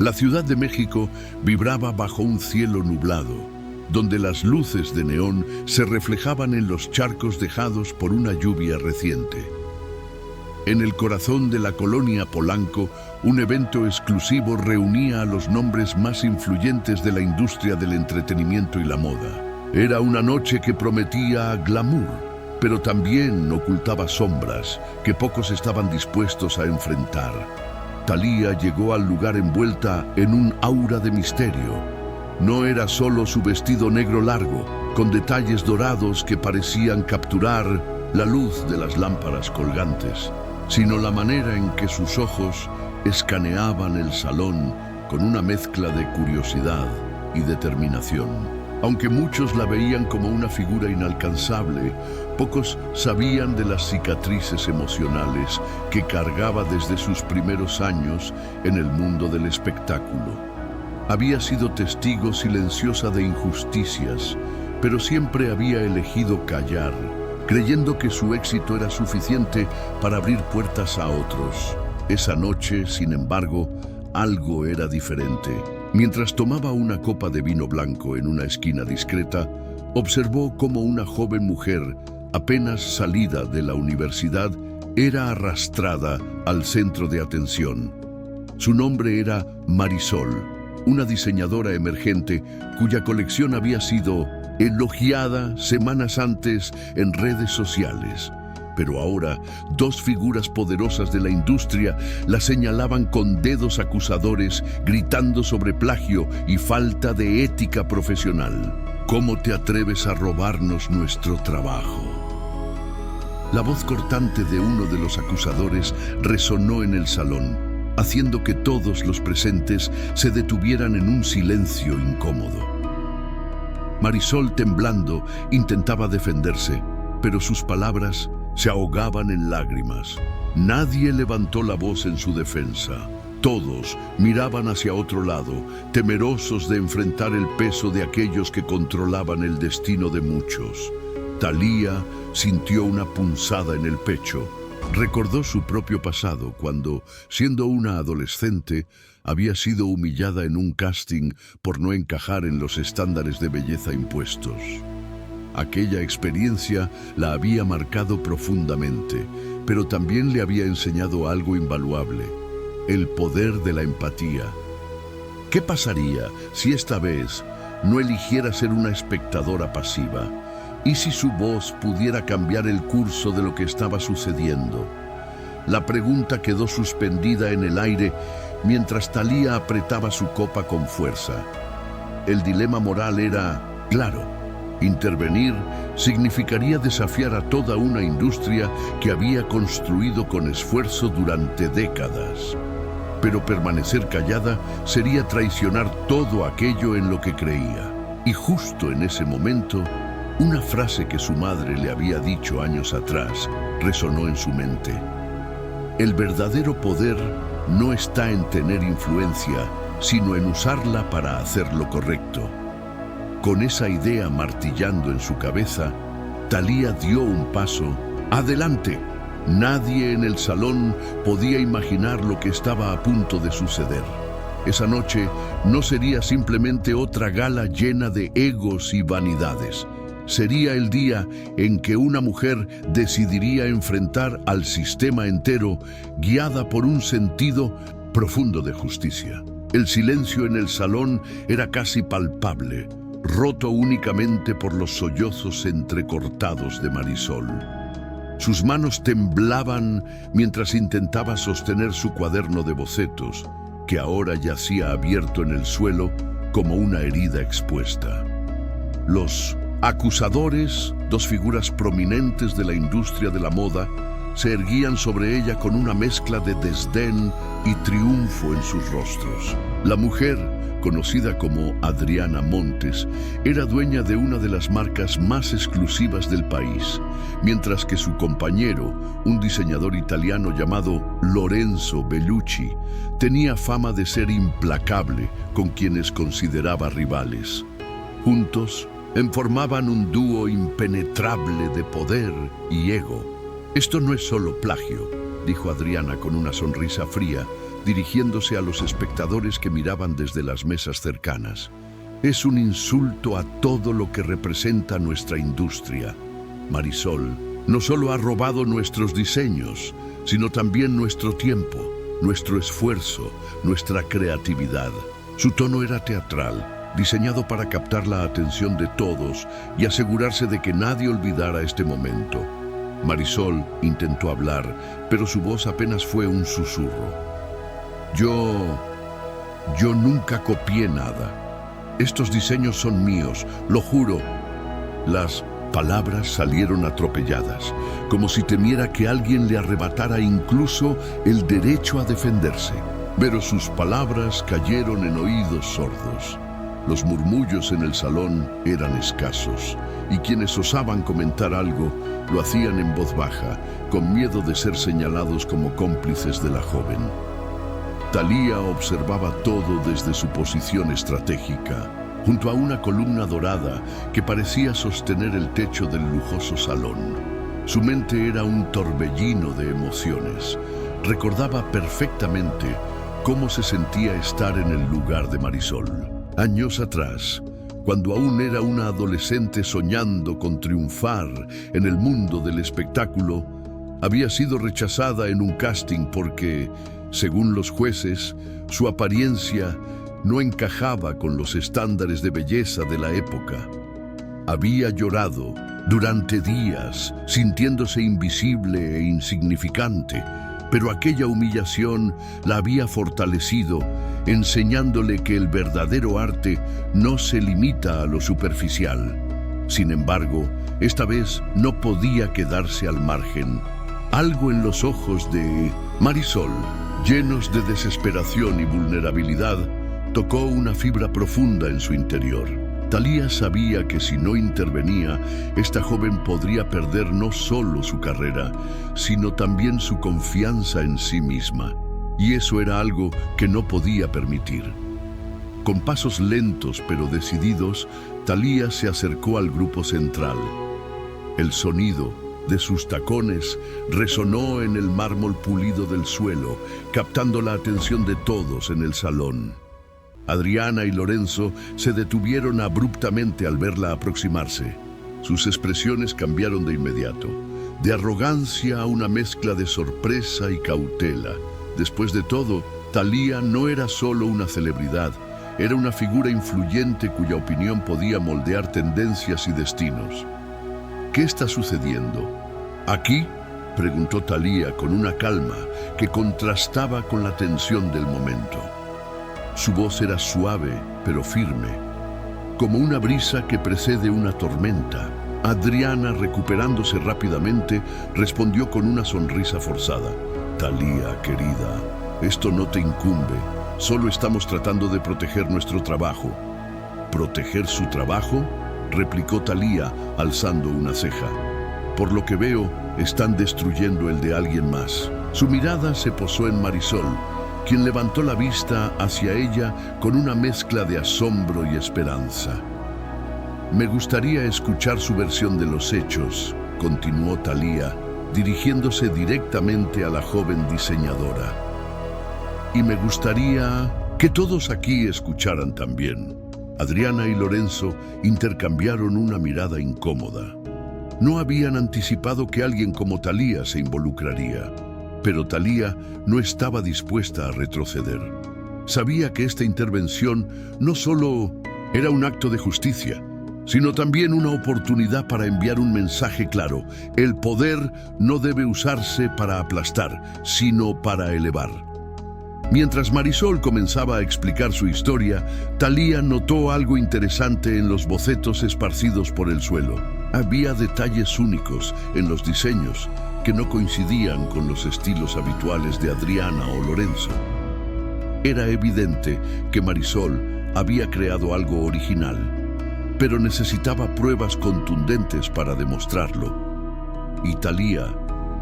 La Ciudad de México vibraba bajo un cielo nublado, donde las luces de neón se reflejaban en los charcos dejados por una lluvia reciente. En el corazón de la colonia Polanco, un evento exclusivo reunía a los nombres más influyentes de la industria del entretenimiento y la moda. Era una noche que prometía glamour, pero también ocultaba sombras que pocos estaban dispuestos a enfrentar. Thalía llegó al lugar envuelta en un aura de misterio. No era solo su vestido negro largo, con detalles dorados que parecían capturar la luz de las lámparas colgantes, sino la manera en que sus ojos escaneaban el salón con una mezcla de curiosidad y determinación. Aunque muchos la veían como una figura inalcanzable, pocos sabían de las cicatrices emocionales que cargaba desde sus primeros años en el mundo del espectáculo. Había sido testigo silenciosa de injusticias, pero siempre había elegido callar, creyendo que su éxito era suficiente para abrir puertas a otros. Esa noche, sin embargo, algo era diferente. Mientras tomaba una copa de vino blanco en una esquina discreta, observó cómo una joven mujer, apenas salida de la universidad, era arrastrada al centro de atención. Su nombre era Marisol, una diseñadora emergente cuya colección había sido elogiada semanas antes en redes sociales. Pero ahora, dos figuras poderosas de la industria la señalaban con dedos acusadores, gritando sobre plagio y falta de ética profesional. ¿Cómo te atreves a robarnos nuestro trabajo? La voz cortante de uno de los acusadores resonó en el salón, haciendo que todos los presentes se detuvieran en un silencio incómodo. Marisol, temblando, intentaba defenderse, pero sus palabras se ahogaban en lágrimas. Nadie levantó la voz en su defensa. Todos miraban hacia otro lado, temerosos de enfrentar el peso de aquellos que controlaban el destino de muchos. Thalía sintió una punzada en el pecho. Recordó su propio pasado cuando, siendo una adolescente, había sido humillada en un casting por no encajar en los estándares de belleza impuestos. Aquella experiencia la había marcado profundamente, pero también le había enseñado algo invaluable: el poder de la empatía. ¿Qué pasaría si esta vez no eligiera ser una espectadora pasiva? ¿Y si su voz pudiera cambiar el curso de lo que estaba sucediendo? La pregunta quedó suspendida en el aire mientras Thalía apretaba su copa con fuerza. El dilema moral era claro. Intervenir significaría desafiar a toda una industria que había construido con esfuerzo durante décadas. Pero permanecer callada sería traicionar todo aquello en lo que creía. Y justo en ese momento, una frase que su madre le había dicho años atrás resonó en su mente. El verdadero poder no está en tener influencia, sino en usarla para hacer lo correcto. Con esa idea martillando en su cabeza, Thalía dio un paso adelante. Nadie en el salón podía imaginar lo que estaba a punto de suceder. Esa noche no sería simplemente otra gala llena de egos y vanidades. Sería el día en que una mujer decidiría enfrentar al sistema entero, guiada por un sentido profundo de justicia. El silencio en el salón era casi palpable, roto únicamente por los sollozos entrecortados de Marisol. Sus manos temblaban mientras intentaba sostener su cuaderno de bocetos, que ahora yacía abierto en el suelo como una herida expuesta. Los acusadores, dos figuras prominentes de la industria de la moda, se erguían sobre ella con una mezcla de desdén y triunfo en sus rostros. La mujer, conocida como Adriana Montes, era dueña de una de las marcas más exclusivas del país, mientras que su compañero, un diseñador italiano llamado Lorenzo Bellucci, tenía fama de ser implacable con quienes consideraba rivales. Juntos, formaban un dúo impenetrable de poder y ego. Esto no es solo plagio, dijo Adriana con una sonrisa fría, dirigiéndose a los espectadores que miraban desde las mesas cercanas. Es un insulto a todo lo que representa nuestra industria. Marisol no solo ha robado nuestros diseños, sino también nuestro tiempo, nuestro esfuerzo, nuestra creatividad. Su tono era teatral, diseñado para captar la atención de todos y asegurarse de que nadie olvidara este momento. Marisol intentó hablar, pero su voz apenas fue un susurro. Yo nunca copié nada. Estos diseños son míos, lo juro. Las palabras salieron atropelladas, como si temiera que alguien le arrebatara incluso el derecho a defenderse. Pero sus palabras cayeron en oídos sordos. Los murmullos en el salón eran escasos, y quienes osaban comentar algo lo hacían en voz baja, con miedo de ser señalados como cómplices de la joven. Thalía observaba todo desde su posición estratégica, junto a una columna dorada que parecía sostener el techo del lujoso salón. Su mente era un torbellino de emociones. Recordaba perfectamente cómo se sentía estar en el lugar de Marisol. Años atrás, cuando aún era una adolescente soñando con triunfar en el mundo del espectáculo, había sido rechazada en un casting porque, según los jueces, su apariencia no encajaba con los estándares de belleza de la época. Había llorado durante días, sintiéndose invisible e insignificante, pero aquella humillación la había fortalecido, enseñándole que el verdadero arte no se limita a lo superficial. Sin embargo, esta vez no podía quedarse al margen. Algo en los ojos de Marisol, llenos de desesperación y vulnerabilidad, tocó una fibra profunda en su interior. Thalía sabía que si no intervenía, esta joven podría perder no solo su carrera, sino también su confianza en sí misma. Y eso era algo que no podía permitir. Con pasos lentos pero decididos, Thalía se acercó al grupo central. El sonido de sus tacones resonó en el mármol pulido del suelo, captando la atención de todos en el salón. Adriana y Lorenzo se detuvieron abruptamente al verla aproximarse. Sus expresiones cambiaron de inmediato, de arrogancia a una mezcla de sorpresa y cautela. Después de todo, Thalía no era solo una celebridad, era una figura influyente cuya opinión podía moldear tendencias y destinos. ¿Qué está sucediendo? ¿Aquí?, preguntó Thalía con una calma que contrastaba con la tensión del momento. Su voz era suave, pero firme, como una brisa que precede una tormenta. Adriana, recuperándose rápidamente, respondió con una sonrisa forzada. Thalía, querida, esto no te incumbe. Solo estamos tratando de proteger nuestro trabajo. ¿Proteger su trabajo?, replicó Thalía, alzando una ceja. Por lo que veo, están destruyendo el de alguien más. Su mirada se posó en Marisol, quien levantó la vista hacia ella con una mezcla de asombro y esperanza. Me gustaría escuchar su versión de los hechos, continuó Thalía, dirigiéndose directamente a la joven diseñadora. Y me gustaría que todos aquí escucharan también. Adriana y Lorenzo intercambiaron una mirada incómoda. No habían anticipado que alguien como Thalía se involucraría, pero Thalía no estaba dispuesta a retroceder. Sabía que esta intervención no solo era un acto de justicia, sino también una oportunidad para enviar un mensaje claro. El poder no debe usarse para aplastar, sino para elevar. Mientras Marisol comenzaba a explicar su historia, Thalía notó algo interesante en los bocetos esparcidos por el suelo. Había detalles únicos en los diseños que no coincidían con los estilos habituales de Adriana o Lorenzo. Era evidente que Marisol había creado algo original, pero necesitaba pruebas contundentes para demostrarlo. Y Thalía,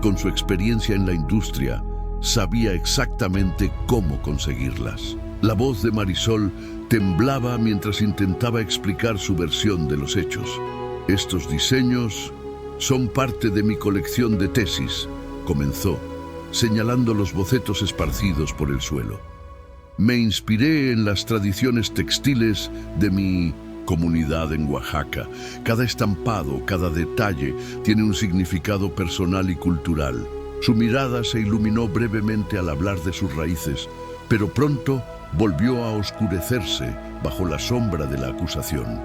con su experiencia en la industria, sabía exactamente cómo conseguirlas. La voz de Marisol temblaba mientras intentaba explicar su versión de los hechos. Estos diseños son parte de mi colección de tesis, comenzó, señalando los bocetos esparcidos por el suelo. Me inspiré en las tradiciones textiles de mi comunidad en Oaxaca. Cada estampado, cada detalle tiene un significado personal y cultural. Su mirada se iluminó brevemente al hablar de sus raíces, pero pronto volvió a oscurecerse bajo la sombra de la acusación.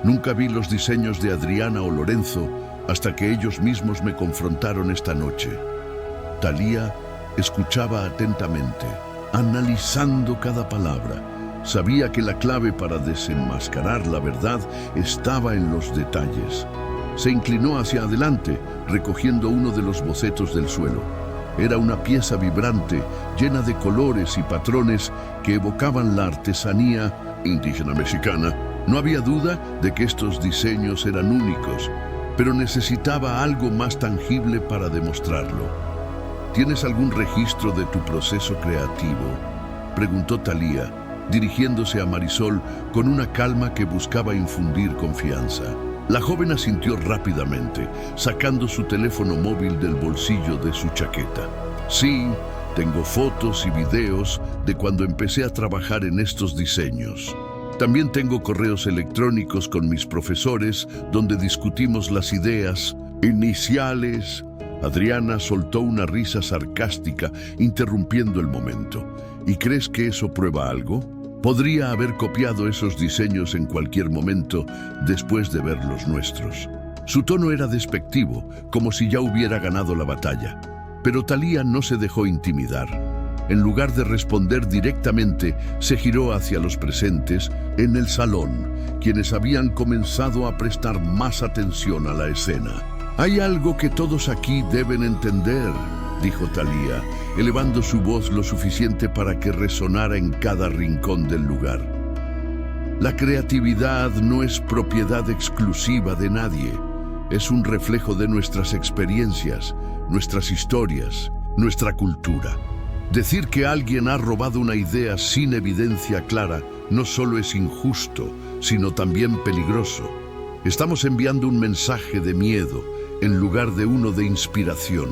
Nunca vi los diseños de Adriana o Lorenzo hasta que ellos mismos me confrontaron esta noche. Talía escuchaba atentamente, analizando cada palabra. Sabía que la clave para desenmascarar la verdad estaba en los detalles. Se inclinó hacia adelante, recogiendo uno de los bocetos del suelo. Era una pieza vibrante, llena de colores y patrones que evocaban la artesanía indígena mexicana. No había duda de que estos diseños eran únicos, pero necesitaba algo más tangible para demostrarlo. ¿Tienes algún registro de tu proceso creativo?, preguntó Talía, dirigiéndose a Marisol con una calma que buscaba infundir confianza. La joven asintió rápidamente, sacando su teléfono móvil del bolsillo de su chaqueta. Sí, tengo fotos y videos de cuando empecé a trabajar en estos diseños. También tengo correos electrónicos con mis profesores donde discutimos las ideas iniciales. Adriana soltó una risa sarcástica, interrumpiendo el momento. ¿Y crees que eso prueba algo? Podría haber copiado esos diseños en cualquier momento después de ver los nuestros. Su tono era despectivo, como si ya hubiera ganado la batalla. Pero Talía no se dejó intimidar. En lugar de responder directamente, se giró hacia los presentes en el salón, quienes habían comenzado a prestar más atención a la escena. «Hay algo que todos aquí deben entender», dijo Talía, elevando su voz lo suficiente para que resonara en cada rincón del lugar. «La creatividad no es propiedad exclusiva de nadie. Es un reflejo de nuestras experiencias, nuestras historias, nuestra cultura. Decir que alguien ha robado una idea sin evidencia clara no solo es injusto, sino también peligroso. Estamos enviando un mensaje de miedo en lugar de uno de inspiración».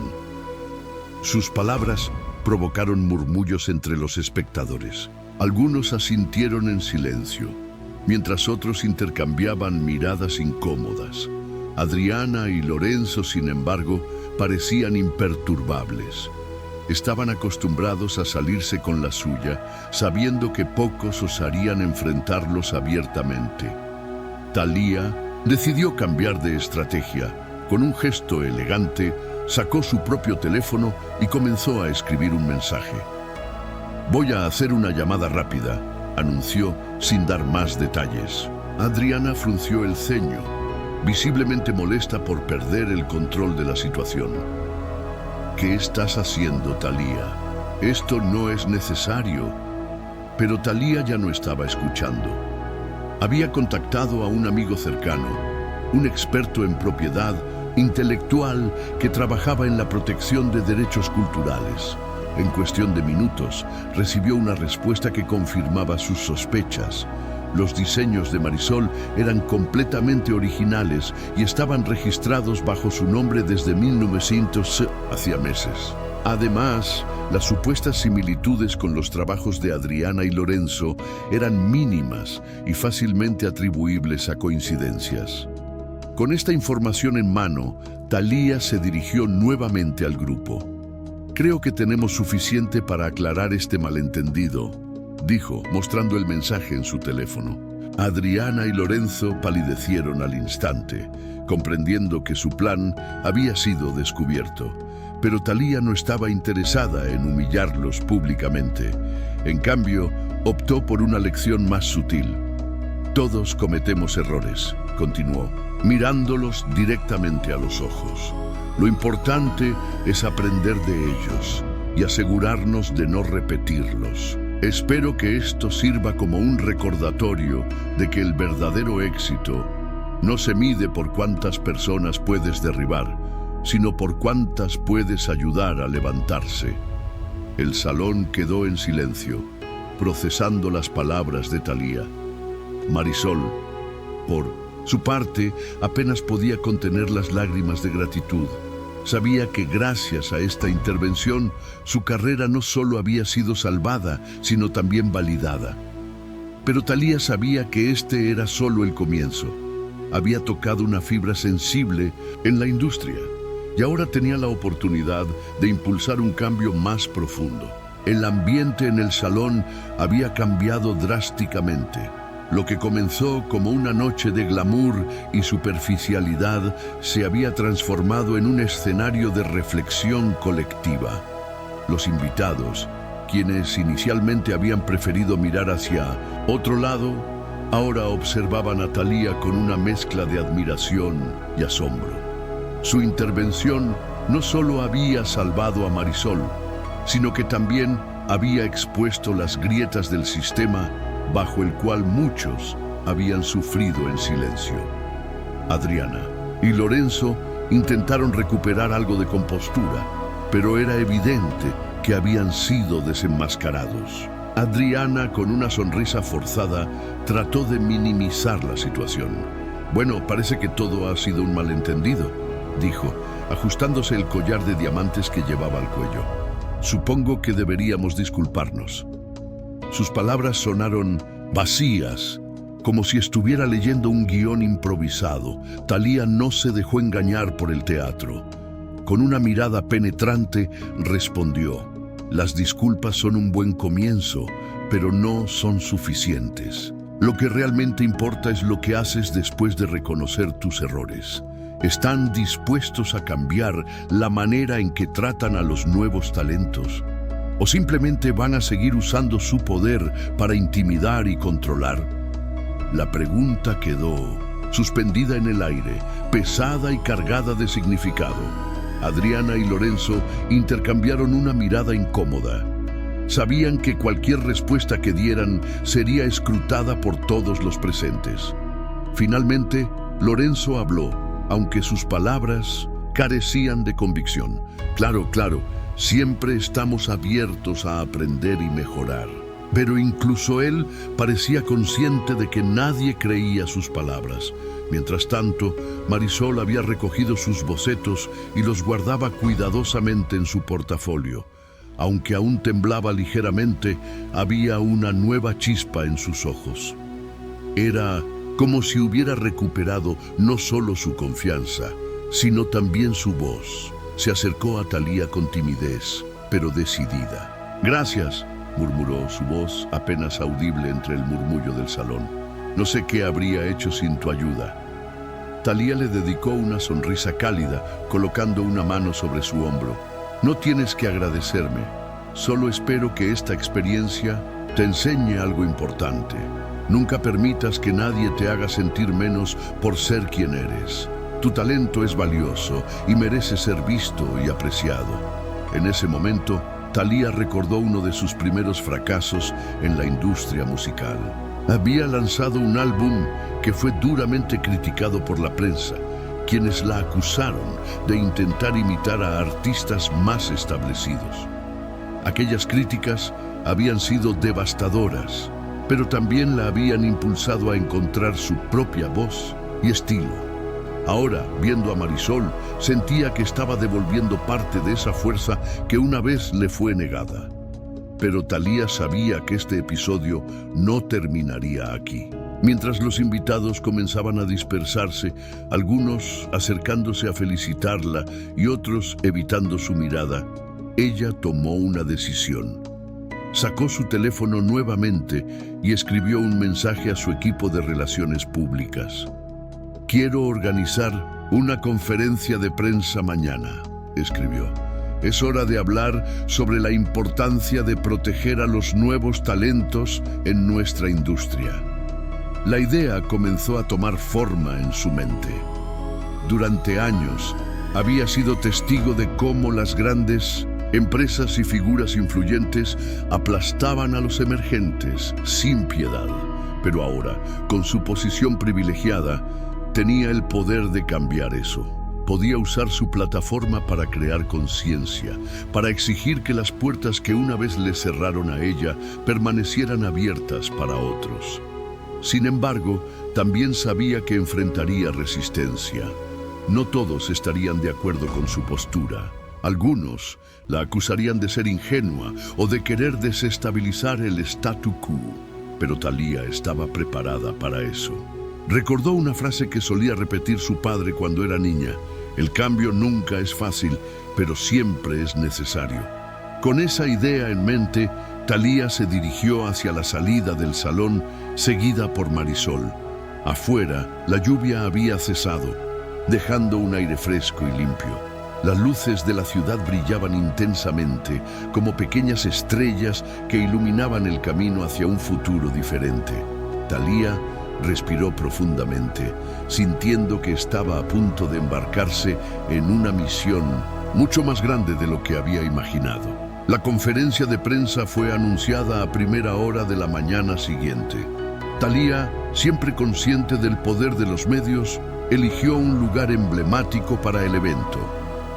Sus palabras provocaron murmullos entre los espectadores. Algunos asintieron en silencio, mientras otros intercambiaban miradas incómodas. Adriana y Lorenzo, sin embargo, parecían imperturbables. Estaban acostumbrados a salirse con la suya, sabiendo que pocos osarían enfrentarlos abiertamente. Talía decidió cambiar de estrategia. Con un gesto elegante, sacó su propio teléfono y comenzó a escribir un mensaje. «Voy a hacer una llamada rápida», anunció sin dar más detalles. Adriana frunció el ceño, visiblemente molesta por perder el control de la situación. «¿Qué estás haciendo, Talía? Esto no es necesario». Pero Talía ya no estaba escuchando. Había contactado a un amigo cercano, un experto en propiedad intelectual que trabajaba en la protección de derechos culturales. En cuestión de minutos, recibió una respuesta que confirmaba sus sospechas. Los diseños de Marisol eran completamente originales y estaban registrados bajo su nombre desde 1900, hacía meses. Además, las supuestas similitudes con los trabajos de Adriana y Lorenzo eran mínimas y fácilmente atribuibles a coincidencias. Con esta información en mano, Talía se dirigió nuevamente al grupo. «Creo que tenemos suficiente para aclarar este malentendido», dijo, mostrando el mensaje en su teléfono. Adriana y Lorenzo palidecieron al instante, comprendiendo que su plan había sido descubierto. Pero Talía no estaba interesada en humillarlos públicamente. En cambio, optó por una lección más sutil. «Todos cometemos errores», continuó, mirándolos directamente a los ojos. «Lo importante es aprender de ellos y asegurarnos de no repetirlos. Espero que esto sirva como un recordatorio de que el verdadero éxito no se mide por cuántas personas puedes derribar, sino por cuántas puedes ayudar a levantarse». El salón quedó en silencio, procesando las palabras de Talía. Marisol, por su parte, apenas podía contener las lágrimas de gratitud. Sabía que gracias a esta intervención, su carrera no solo había sido salvada, sino también validada. Pero Thalía sabía que este era solo el comienzo. Había tocado una fibra sensible en la industria y ahora tenía la oportunidad de impulsar un cambio más profundo. El ambiente en el salón había cambiado drásticamente. Lo que comenzó como una noche de glamour y superficialidad se había transformado en un escenario de reflexión colectiva. Los invitados, quienes inicialmente habían preferido mirar hacia otro lado, ahora observaban a Thalía con una mezcla de admiración y asombro. Su intervención no solo había salvado a Marisol, sino que también había expuesto las grietas del sistema bajo el cual muchos habían sufrido en silencio. Adriana y Lorenzo intentaron recuperar algo de compostura, pero era evidente que habían sido desenmascarados. Adriana, con una sonrisa forzada, trató de minimizar la situación. «Bueno, parece que todo ha sido un malentendido», dijo, ajustándose el collar de diamantes que llevaba al cuello. «Supongo que deberíamos disculparnos». Sus palabras sonaron vacías, como si estuviera leyendo un guión improvisado. Thalía no se dejó engañar por el teatro. Con una mirada penetrante, respondió: «Las disculpas son un buen comienzo, pero no son suficientes. Lo que realmente importa es lo que haces después de reconocer tus errores. ¿Están dispuestos a cambiar la manera en que tratan a los nuevos talentos? ¿O simplemente van a seguir usando su poder para intimidar y controlar?». La pregunta quedó suspendida en el aire, pesada y cargada de significado. Adriana y Lorenzo intercambiaron una mirada incómoda. Sabían que cualquier respuesta que dieran sería escrutada por todos los presentes. Finalmente, Lorenzo habló, aunque sus palabras carecían de convicción. «Claro, siempre estamos abiertos a aprender y mejorar». Pero incluso él parecía consciente de que nadie creía sus palabras. Mientras tanto, Marisol había recogido sus bocetos y los guardaba cuidadosamente en su portafolio. Aunque aún temblaba ligeramente, había una nueva chispa en sus ojos. Era como si hubiera recuperado no solo su confianza, sino también su voz. Se acercó a Thalía con timidez, pero decidida. «Gracias», murmuró, su voz apenas audible entre el murmullo del salón. «No sé qué habría hecho sin tu ayuda». Thalía le dedicó una sonrisa cálida, colocando una mano sobre su hombro. «No tienes que agradecerme. Solo espero que esta experiencia te enseñe algo importante. Nunca permitas que nadie te haga sentir menos por ser quien eres. Tu talento es valioso y merece ser visto y apreciado». En ese momento, Thalía recordó uno de sus primeros fracasos en la industria musical. Había lanzado un álbum que fue duramente criticado por la prensa, quienes la acusaron de intentar imitar a artistas más establecidos. Aquellas críticas habían sido devastadoras, pero también la habían impulsado a encontrar su propia voz y estilo. Ahora, viendo a Marisol, sentía que estaba devolviendo parte de esa fuerza que una vez le fue negada. Pero Thalía sabía que este episodio no terminaría aquí. Mientras los invitados comenzaban a dispersarse, algunos acercándose a felicitarla y otros evitando su mirada, ella tomó una decisión. Sacó su teléfono nuevamente y escribió un mensaje a su equipo de relaciones públicas. «Quiero organizar una conferencia de prensa mañana», escribió. «Es hora de hablar sobre la importancia de proteger a los nuevos talentos en nuestra industria». La idea comenzó a tomar forma en su mente. Durante años, había sido testigo de cómo las grandes empresas y figuras influyentes aplastaban a los emergentes sin piedad. Pero ahora, con su posición privilegiada, tenía el poder de cambiar eso. Podía usar su plataforma para crear conciencia, para exigir que las puertas que una vez le cerraron a ella permanecieran abiertas para otros. Sin embargo, también sabía que enfrentaría resistencia. No todos estarían de acuerdo con su postura. Algunos la acusarían de ser ingenua o de querer desestabilizar el statu quo, pero Thalía estaba preparada para eso. Recordó una frase que solía repetir su padre cuando era niña: el cambio nunca es fácil, pero siempre es necesario. Con esa idea en mente, Thalía se dirigió hacia la salida del salón, seguida por Marisol. Afuera, la lluvia había cesado, dejando un aire fresco y limpio. Las luces de la ciudad brillaban intensamente, como pequeñas estrellas que iluminaban el camino hacia un futuro diferente. Thalía respiró profundamente, sintiendo que estaba a punto de embarcarse en una misión mucho más grande de lo que había imaginado. La conferencia de prensa fue anunciada a primera hora de la mañana siguiente. Thalía, siempre consciente del poder de los medios, eligió un lugar emblemático para el evento: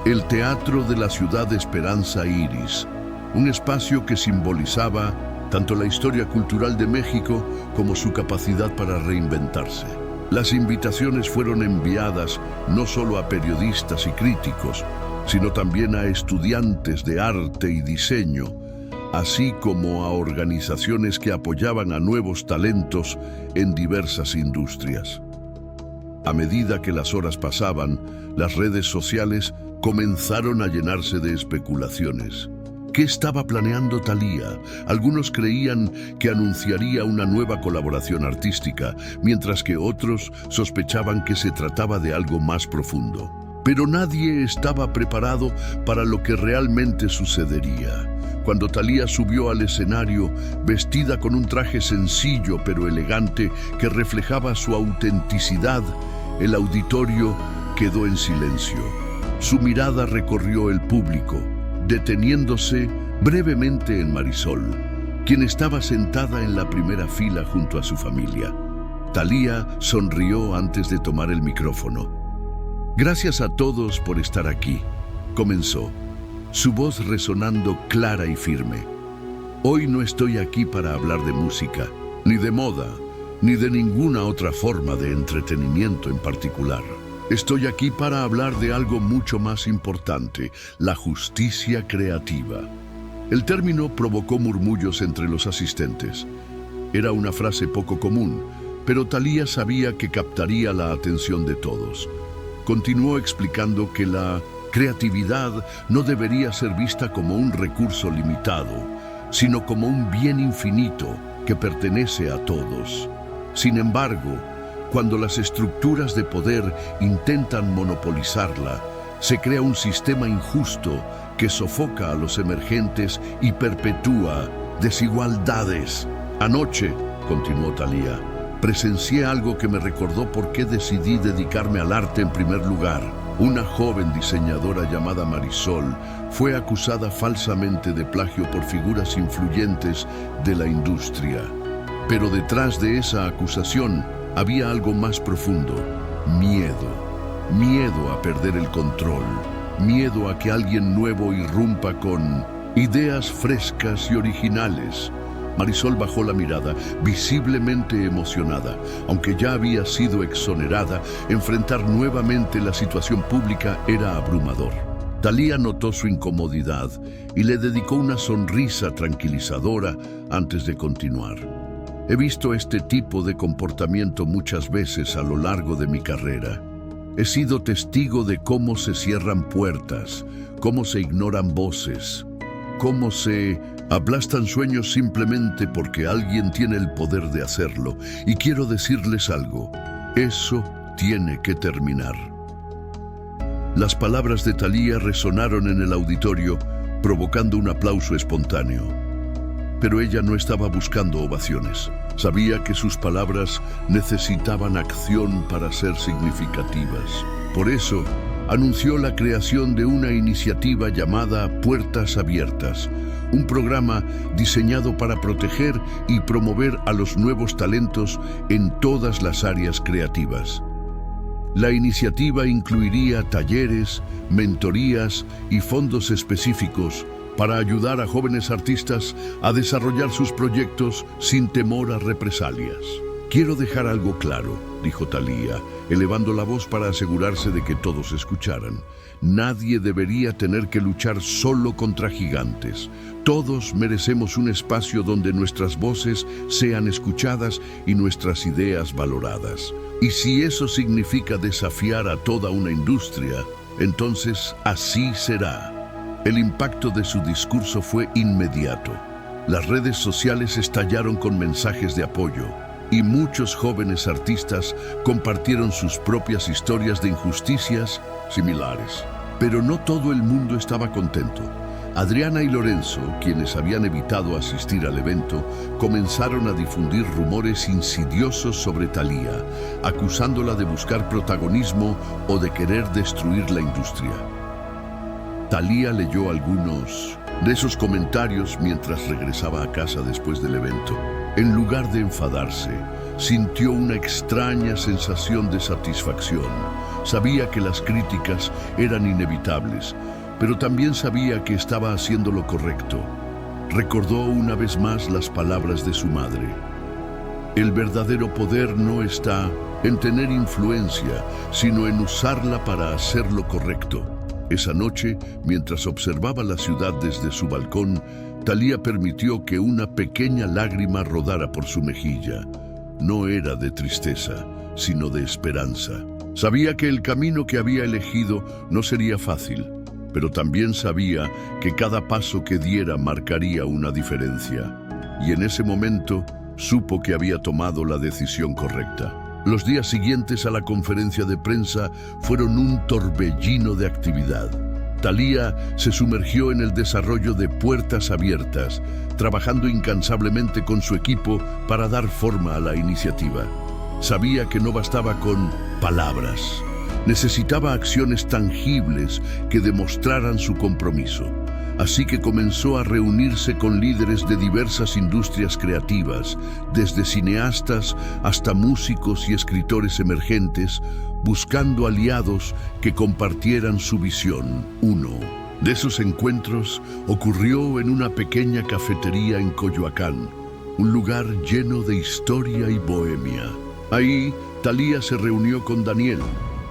el Teatro de la Ciudad Esperanza Iris, un espacio que simbolizaba tanto la historia cultural de México como su capacidad para reinventarse. Las invitaciones fueron enviadas no solo a periodistas y críticos, sino también a estudiantes de arte y diseño, así como a organizaciones que apoyaban a nuevos talentos en diversas industrias. A medida que las horas pasaban, las redes sociales comenzaron a llenarse de especulaciones. ¿Qué estaba planeando Thalía? Algunos creían que anunciaría una nueva colaboración artística, mientras que otros sospechaban que se trataba de algo más profundo. Pero nadie estaba preparado para lo que realmente sucedería. Cuando Thalía subió al escenario, vestida con un traje sencillo pero elegante que reflejaba su autenticidad, el auditorio quedó en silencio. Su mirada recorrió el público, deteniéndose brevemente en Marisol, quien estaba sentada en la primera fila junto a su familia. Thalía sonrió antes de tomar el micrófono. «Gracias a todos por estar aquí», comenzó, su voz resonando clara y firme. «Hoy no estoy aquí para hablar de música, ni de moda, ni de ninguna otra forma de entretenimiento en particular. Estoy aquí para hablar de algo mucho más importante: la justicia creativa». El término provocó murmullos entre los asistentes. Era una frase poco común, pero Thalía sabía que captaría la atención de todos. Continuó explicando que la creatividad no debería ser vista como un recurso limitado, sino como un bien infinito que pertenece a todos. Sin embargo, cuando las estructuras de poder intentan monopolizarla, se crea un sistema injusto que sofoca a los emergentes y perpetúa desigualdades. «Anoche», continuó Thalía, «presencié algo que me recordó por qué decidí dedicarme al arte en primer lugar. Una joven diseñadora llamada Marisol fue acusada falsamente de plagio por figuras influyentes de la industria. Pero detrás de esa acusación había algo más profundo: miedo. Miedo a perder el control, miedo a que alguien nuevo irrumpa con ideas frescas y originales». Marisol bajó la mirada, visiblemente emocionada. Aunque ya había sido exonerada, enfrentar nuevamente la situación pública era abrumador. Thalía notó su incomodidad y le dedicó una sonrisa tranquilizadora antes de continuar. «He visto este tipo de comportamiento muchas veces a lo largo de mi carrera. He sido testigo de cómo se cierran puertas, cómo se ignoran voces, cómo se aplastan sueños simplemente porque alguien tiene el poder de hacerlo. Y quiero decirles algo: eso tiene que terminar». Las palabras de Thalía resonaron en el auditorio, provocando un aplauso espontáneo. Pero ella no estaba buscando ovaciones. Sabía que sus palabras necesitaban acción para ser significativas. Por eso, anunció la creación de una iniciativa llamada Puertas Abiertas, un programa diseñado para proteger y promover a los nuevos talentos en todas las áreas creativas. La iniciativa incluiría talleres, mentorías y fondos específicos para ayudar a jóvenes artistas a desarrollar sus proyectos sin temor a represalias. Quiero dejar algo claro, dijo Thalía, elevando la voz para asegurarse de que todos escucharan. Nadie debería tener que luchar solo contra gigantes. Todos merecemos un espacio donde nuestras voces sean escuchadas y nuestras ideas valoradas. Y si eso significa desafiar a toda una industria, entonces así será. El impacto de su discurso fue inmediato. Las redes sociales estallaron con mensajes de apoyo y muchos jóvenes artistas compartieron sus propias historias de injusticias similares. Pero no todo el mundo estaba contento. Adriana y Lorenzo, quienes habían evitado asistir al evento, comenzaron a difundir rumores insidiosos sobre Thalía, acusándola de buscar protagonismo o de querer destruir la industria. Thalía leyó algunos de esos comentarios mientras regresaba a casa después del evento. En lugar de enfadarse, sintió una extraña sensación de satisfacción. Sabía que las críticas eran inevitables, pero también sabía que estaba haciendo lo correcto. Recordó una vez más las palabras de su madre. El verdadero poder no está en tener influencia, sino en usarla para hacer lo correcto. Esa noche, mientras observaba la ciudad desde su balcón, Thalía permitió que una pequeña lágrima rodara por su mejilla. No era de tristeza, sino de esperanza. Sabía que el camino que había elegido no sería fácil, pero también sabía que cada paso que diera marcaría una diferencia. Y en ese momento supo que había tomado la decisión correcta. Los días siguientes a la conferencia de prensa fueron un torbellino de actividad. Thalía se sumergió en el desarrollo de Puertas Abiertas, trabajando incansablemente con su equipo para dar forma a la iniciativa. Sabía que no bastaba con palabras. Necesitaba acciones tangibles que demostraran su compromiso. Así que comenzó a reunirse con líderes de diversas industrias creativas, desde cineastas hasta músicos y escritores emergentes, buscando aliados que compartieran su visión. Uno de esos encuentros ocurrió en una pequeña cafetería en Coyoacán, un lugar lleno de historia y bohemia. Ahí, Thalía se reunió con Daniel,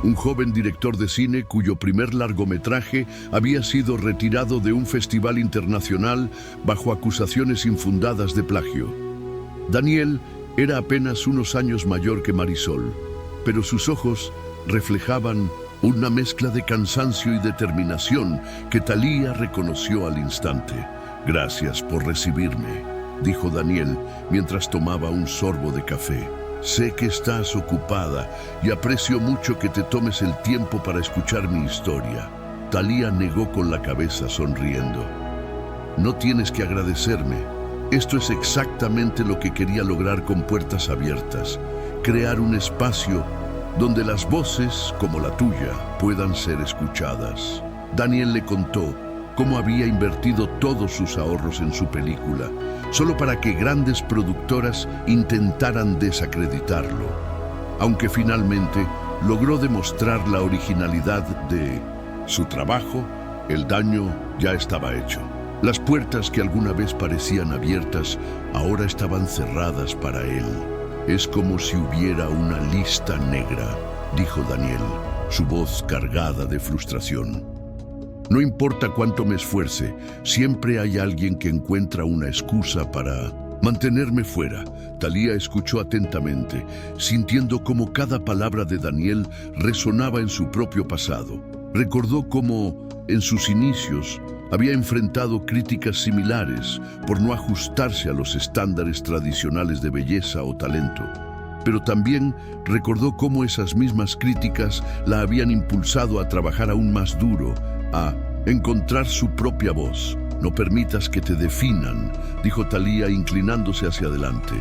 un joven director de cine cuyo primer largometraje había sido retirado de un festival internacional bajo acusaciones infundadas de plagio. Daniel era apenas unos años mayor que Marisol, pero sus ojos reflejaban una mezcla de cansancio y determinación que Thalía reconoció al instante. «Gracias por recibirme», dijo Daniel mientras tomaba un sorbo de café. «Sé que estás ocupada y aprecio mucho que te tomes el tiempo para escuchar mi historia». Thalía negó con la cabeza sonriendo. «No tienes que agradecerme. Esto es exactamente lo que quería lograr con Puertas Abiertas. Crear un espacio donde las voces, como la tuya, puedan ser escuchadas». Daniel le contó cómo había invertido todos sus ahorros en su película, solo para que grandes productoras intentaran desacreditarlo. Aunque finalmente logró demostrar la originalidad de su trabajo, el daño ya estaba hecho. Las puertas que alguna vez parecían abiertas ahora estaban cerradas para él. «Es como si hubiera una lista negra», dijo Daniel, su voz cargada de frustración. «No importa cuánto me esfuerce, siempre hay alguien que encuentra una excusa para mantenerme fuera». Thalía escuchó atentamente, sintiendo cómo cada palabra de Daniel resonaba en su propio pasado. Recordó cómo, en sus inicios, había enfrentado críticas similares por no ajustarse a los estándares tradicionales de belleza o talento. Pero también recordó cómo esas mismas críticas la habían impulsado a trabajar aún más duro, a encontrar su propia voz. «No permitas que te definan», dijo Thalía inclinándose hacia adelante.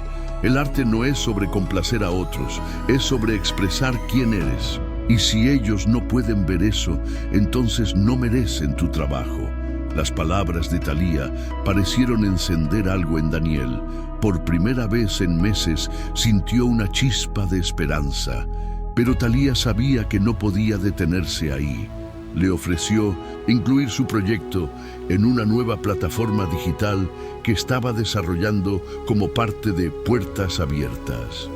«El arte no es sobre complacer a otros, es sobre expresar quién eres. Y si ellos no pueden ver eso, entonces no merecen tu trabajo». Las palabras de Thalía parecieron encender algo en Daniel. Por primera vez en meses sintió una chispa de esperanza. Pero Thalía sabía que no podía detenerse ahí. Le ofreció incluir su proyecto en una nueva plataforma digital que estaba desarrollando como parte de Puertas Abiertas.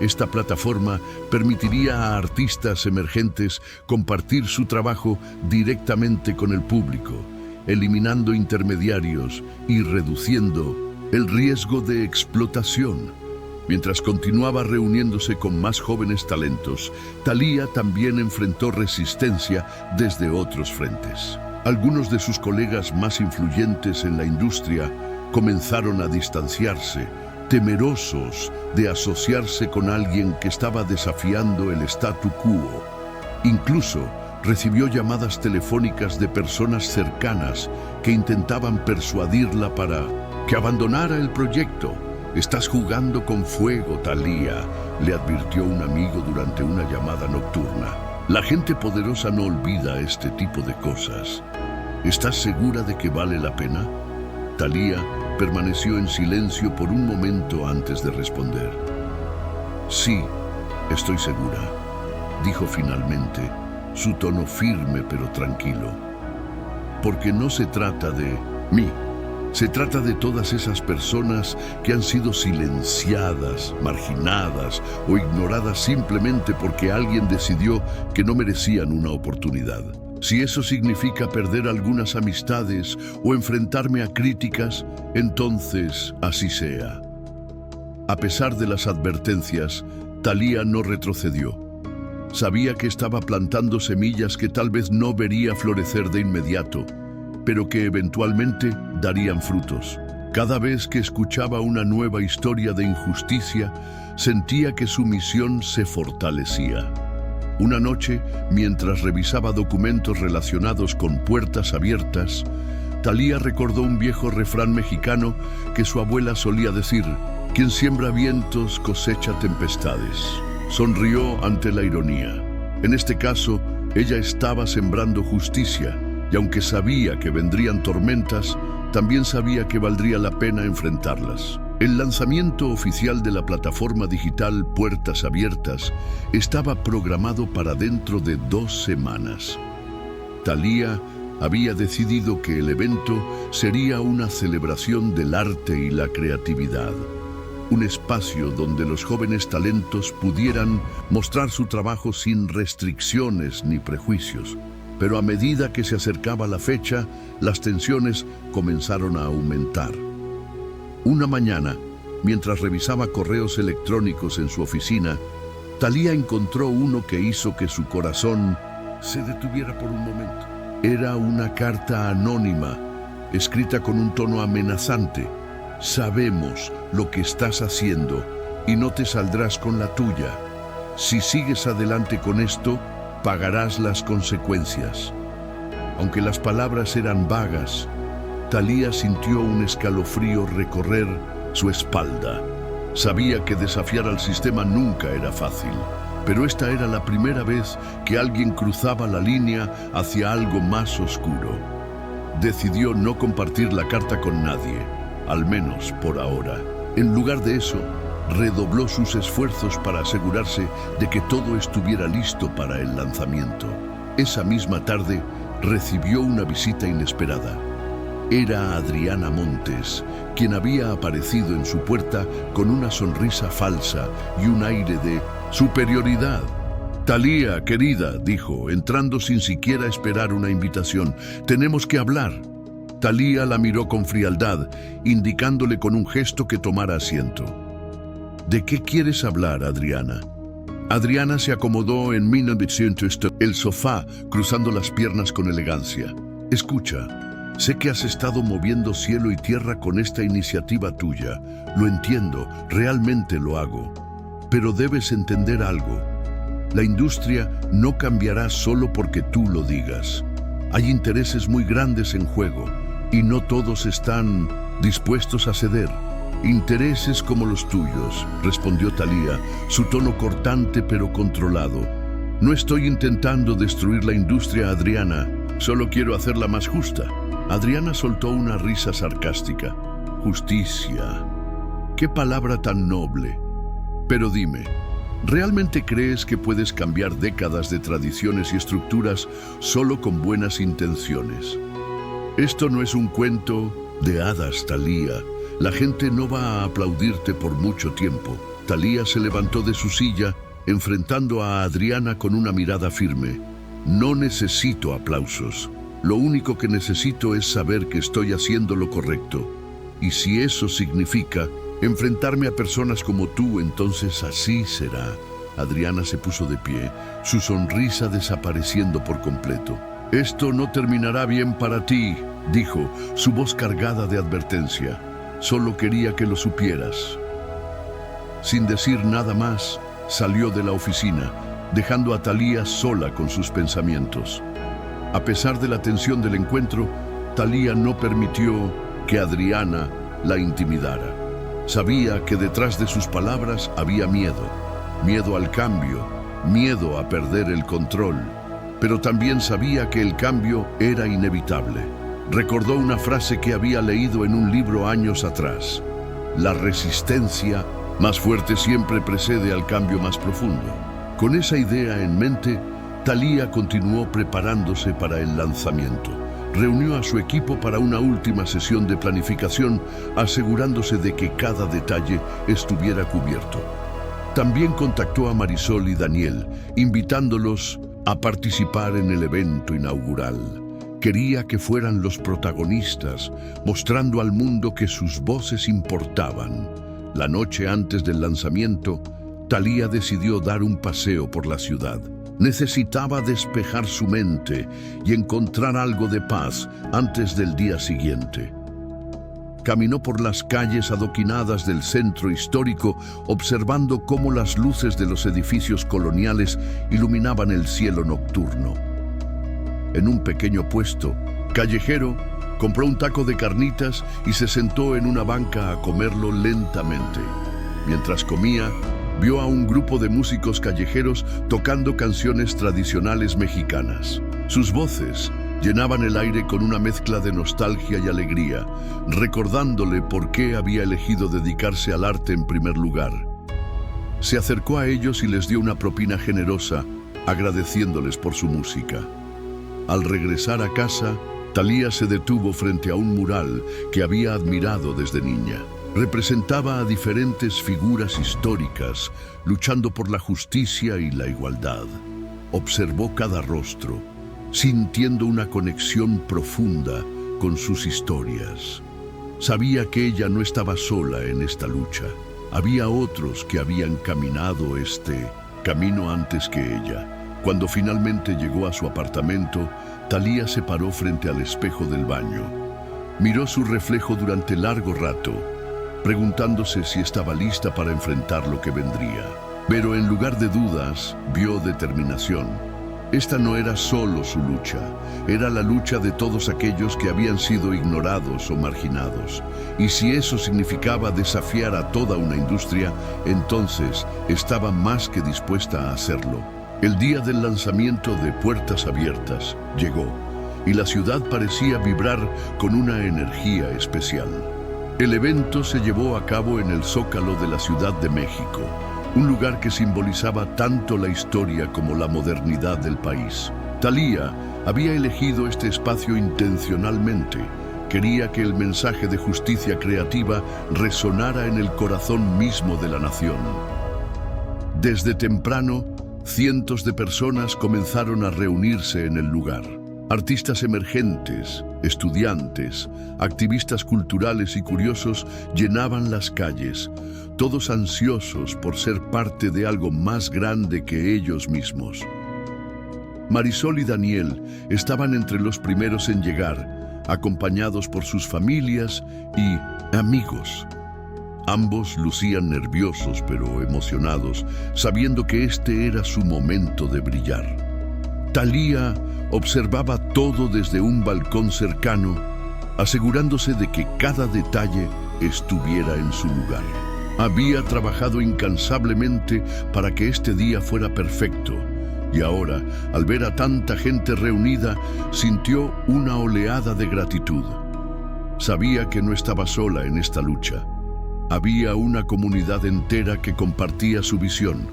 Esta plataforma permitiría a artistas emergentes compartir su trabajo directamente con el público, eliminando intermediarios y reduciendo el riesgo de explotación. Mientras continuaba reuniéndose con más jóvenes talentos, Thalía también enfrentó resistencia desde otros frentes. Algunos de sus colegas más influyentes en la industria comenzaron a distanciarse, temerosos de asociarse con alguien que estaba desafiando el statu quo. Incluso recibió llamadas telefónicas de personas cercanas que intentaban persuadirla para que abandonara el proyecto. «Estás jugando con fuego, Thalía», le advirtió un amigo durante una llamada nocturna. La gente poderosa no olvida este tipo de cosas. ¿Estás segura de que vale la pena? Thalía permaneció en silencio por un momento antes de responder. «Sí, estoy segura», dijo finalmente, su tono firme pero tranquilo. «Porque no se trata de mí. Se trata de todas esas personas que han sido silenciadas, marginadas o ignoradas simplemente porque alguien decidió que no merecían una oportunidad. Si eso significa perder algunas amistades o enfrentarme a críticas, entonces así sea». A pesar de las advertencias, Thalía no retrocedió. Sabía que estaba plantando semillas que tal vez no vería florecer de inmediato, pero que eventualmente darían frutos. Cada vez que escuchaba una nueva historia de injusticia, sentía que su misión se fortalecía. Una noche, mientras revisaba documentos relacionados con puertas abiertas, Thalía recordó un viejo refrán mexicano que su abuela solía decir: «Quien siembra vientos cosecha tempestades». Sonrió ante la ironía. En este caso, ella estaba sembrando justicia, y aunque sabía que vendrían tormentas, también sabía que valdría la pena enfrentarlas. El lanzamiento oficial de la plataforma digital Puertas Abiertas estaba programado para dentro de 2 semanas. Thalía había decidido que el evento sería una celebración del arte y la creatividad. Un espacio donde los jóvenes talentos pudieran mostrar su trabajo sin restricciones ni prejuicios. Pero a medida que se acercaba la fecha, las tensiones comenzaron a aumentar. Una mañana, mientras revisaba correos electrónicos en su oficina, Thalía encontró uno que hizo que su corazón se detuviera por un momento. Era una carta anónima, escrita con un tono amenazante. «Sabemos lo que estás haciendo y no te saldrás con la tuya. Si sigues adelante con esto, pagarás las consecuencias». Aunque las palabras eran vagas, Thalía sintió un escalofrío recorrer su espalda. Sabía que desafiar al sistema nunca era fácil, pero esta era la primera vez que alguien cruzaba la línea hacia algo más oscuro. Decidió no compartir la carta con nadie, al menos por ahora. En lugar de eso, redobló sus esfuerzos para asegurarse de que todo estuviera listo para el lanzamiento. Esa misma tarde, recibió una visita inesperada. Era Adriana Montes, quien había aparecido en su puerta con una sonrisa falsa y un aire de superioridad. «Thalía, querida», dijo, entrando sin siquiera esperar una invitación, «tenemos que hablar». Thalía la miró con frialdad, indicándole con un gesto que tomara asiento. «¿De qué quieres hablar, Adriana?» Adriana se acomodó en el sofá, cruzando las piernas con elegancia. «Escucha, sé que has estado moviendo cielo y tierra con esta iniciativa tuya. Lo entiendo, realmente lo hago. Pero debes entender algo. La industria no cambiará solo porque tú lo digas. Hay intereses muy grandes en juego y no todos están dispuestos a ceder». «Intereses como los tuyos», respondió Thalía, su tono cortante pero controlado. «No estoy intentando destruir la industria, Adriana, solo quiero hacerla más justa». Adriana soltó una risa sarcástica. «Justicia. Qué palabra tan noble. Pero dime, ¿realmente crees que puedes cambiar décadas de tradiciones y estructuras solo con buenas intenciones? Esto no es un cuento de hadas, Thalía. La gente no va a aplaudirte por mucho tiempo. Thalía se levantó de su silla, enfrentando a Adriana con una mirada firme. No necesito aplausos. Lo único que necesito es saber que estoy haciendo lo correcto. Y si eso significa enfrentarme a personas como tú, entonces así será. Adriana se puso de pie, su sonrisa desapareciendo por completo. Esto no terminará bien para ti, dijo, su voz cargada de advertencia. Solo quería que lo supieras. Sin decir nada más, salió de la oficina, dejando a Thalía sola con sus pensamientos. A pesar de la tensión del encuentro, Thalía no permitió que Adriana la intimidara. Sabía que detrás de sus palabras había miedo. Miedo al cambio, miedo a perder el control. Pero también sabía que el cambio era inevitable. Recordó una frase que había leído en un libro años atrás. La resistencia más fuerte siempre precede al cambio más profundo. Con esa idea en mente, Thalía continuó preparándose para el lanzamiento. Reunió a su equipo para una última sesión de planificación, asegurándose de que cada detalle estuviera cubierto. También contactó a Marisol y Daniel, invitándolos a participar en el evento inaugural. Quería que fueran los protagonistas, mostrando al mundo que sus voces importaban. La noche antes del lanzamiento, Thalía decidió dar un paseo por la ciudad. Necesitaba despejar su mente y encontrar algo de paz antes del día siguiente. Caminó por las calles adoquinadas del centro histórico, observando cómo las luces de los edificios coloniales iluminaban el cielo nocturno. En un pequeño puesto callejero, compró un taco de carnitas y se sentó en una banca a comerlo lentamente. Mientras comía, vio a un grupo de músicos callejeros tocando canciones tradicionales mexicanas. Sus voces llenaban el aire con una mezcla de nostalgia y alegría, recordándole por qué había elegido dedicarse al arte en primer lugar. Se acercó a ellos y les dio una propina generosa, agradeciéndoles por su música. Al regresar a casa, Thalía se detuvo frente a un mural que había admirado desde niña. Representaba a diferentes figuras históricas, luchando por la justicia y la igualdad. Observó cada rostro, sintiendo una conexión profunda con sus historias. Sabía que ella no estaba sola en esta lucha. Había otros que habían caminado este camino antes que ella. Cuando finalmente llegó a su apartamento, Thalía se paró frente al espejo del baño. Miró su reflejo durante largo rato, preguntándose si estaba lista para enfrentar lo que vendría. Pero en lugar de dudas, vio determinación. Esta no era solo su lucha, era la lucha de todos aquellos que habían sido ignorados o marginados. Y si eso significaba desafiar a toda una industria, entonces estaba más que dispuesta a hacerlo. El día del lanzamiento de Puertas Abiertas llegó, y la ciudad parecía vibrar con una energía especial. El evento se llevó a cabo en el Zócalo de la Ciudad de México, un lugar que simbolizaba tanto la historia como la modernidad del país. Thalía había elegido este espacio intencionalmente. Quería que el mensaje de justicia creativa resonara en el corazón mismo de la nación. Desde temprano, cientos de personas comenzaron a reunirse en el lugar. Artistas emergentes, estudiantes, activistas culturales y curiosos llenaban las calles, todos ansiosos por ser parte de algo más grande que ellos mismos. Marisol y Daniel estaban entre los primeros en llegar, acompañados por sus familias y amigos. Ambos lucían nerviosos pero emocionados, sabiendo que este era su momento de brillar. Thalía observaba todo desde un balcón cercano, asegurándose de que cada detalle estuviera en su lugar. Había trabajado incansablemente para que este día fuera perfecto, y ahora, al ver a tanta gente reunida, sintió una oleada de gratitud. Sabía que no estaba sola en esta lucha. Había una comunidad entera que compartía su visión.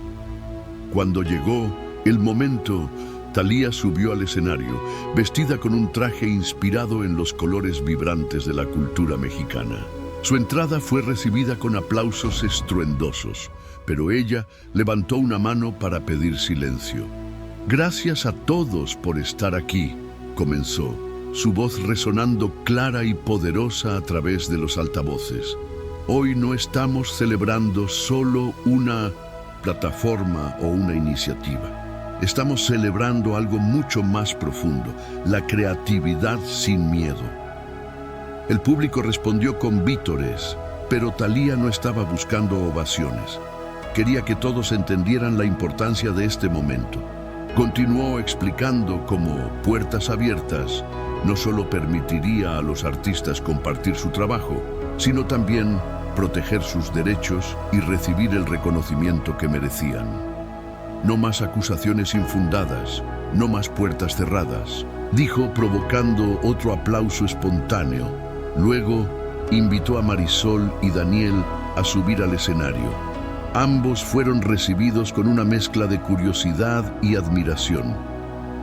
Cuando llegó el momento, Thalía subió al escenario, vestida con un traje inspirado en los colores vibrantes de la cultura mexicana. Su entrada fue recibida con aplausos estruendosos, pero ella levantó una mano para pedir silencio. «Gracias a todos por estar aquí», comenzó, su voz resonando clara y poderosa a través de los altavoces. «Hoy no estamos celebrando solo una plataforma o una iniciativa. Estamos celebrando algo mucho más profundo, la creatividad sin miedo». El público respondió con vítores, pero Thalía no estaba buscando ovaciones. Quería que todos entendieran la importancia de este momento. Continuó explicando cómo Puertas Abiertas no solo permitiría a los artistas compartir su trabajo, sino también proteger sus derechos y recibir el reconocimiento que merecían. No más acusaciones infundadas, no más puertas cerradas, dijo, provocando otro aplauso espontáneo. Luego invitó a Marisol y Daniel a subir al escenario. Ambos fueron recibidos con una mezcla de curiosidad y admiración.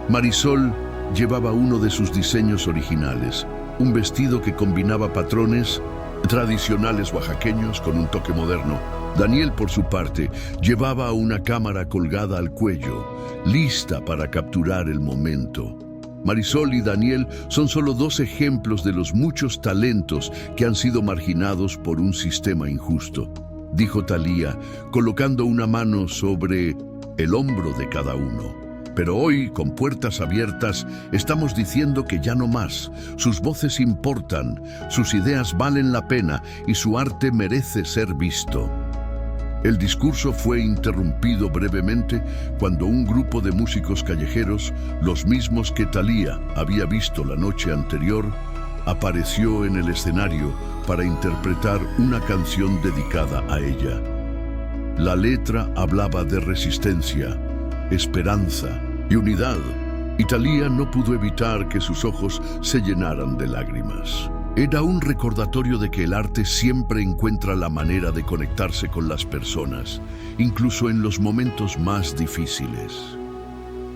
Marisol llevaba uno de sus diseños originales, un vestido que combinaba patrones tradicionales oaxaqueños con un toque moderno. Daniel, por su parte, llevaba una cámara colgada al cuello, lista para capturar el momento. Marisol y Daniel son solo dos ejemplos de los muchos talentos que han sido marginados por un sistema injusto, dijo Thalía, colocando una mano sobre el hombro de cada uno. Pero hoy, con Puertas Abiertas, estamos diciendo que ya no más. Sus voces importan, sus ideas valen la pena y su arte merece ser visto. El discurso fue interrumpido brevemente cuando un grupo de músicos callejeros, los mismos que Thalía había visto la noche anterior, apareció en el escenario para interpretar una canción dedicada a ella. La letra hablaba de resistencia, esperanza y unidad, y Thalía no pudo evitar que sus ojos se llenaran de lágrimas. Era un recordatorio de que el arte siempre encuentra la manera de conectarse con las personas, incluso en los momentos más difíciles.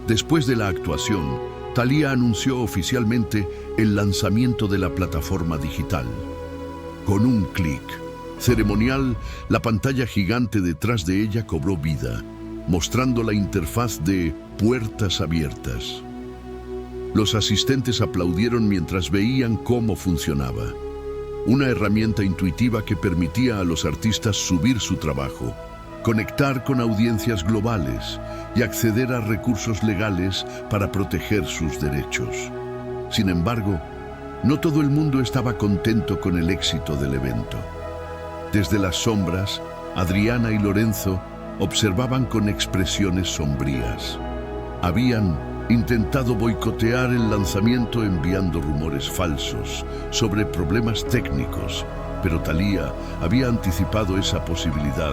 Después de la actuación, Thalía anunció oficialmente el lanzamiento de la plataforma digital. Con un clic ceremonial, la pantalla gigante detrás de ella cobró vida, mostrando la interfaz de Puertas Abiertas. Los asistentes aplaudieron mientras veían cómo funcionaba. Una herramienta intuitiva que permitía a los artistas subir su trabajo, conectar con audiencias globales y acceder a recursos legales para proteger sus derechos. Sin embargo, no todo el mundo estaba contento con el éxito del evento. Desde las sombras, Adriana y Lorenzo observaban con expresiones sombrías. Habían intentado boicotear el lanzamiento enviando rumores falsos sobre problemas técnicos, pero Thalía había anticipado esa posibilidad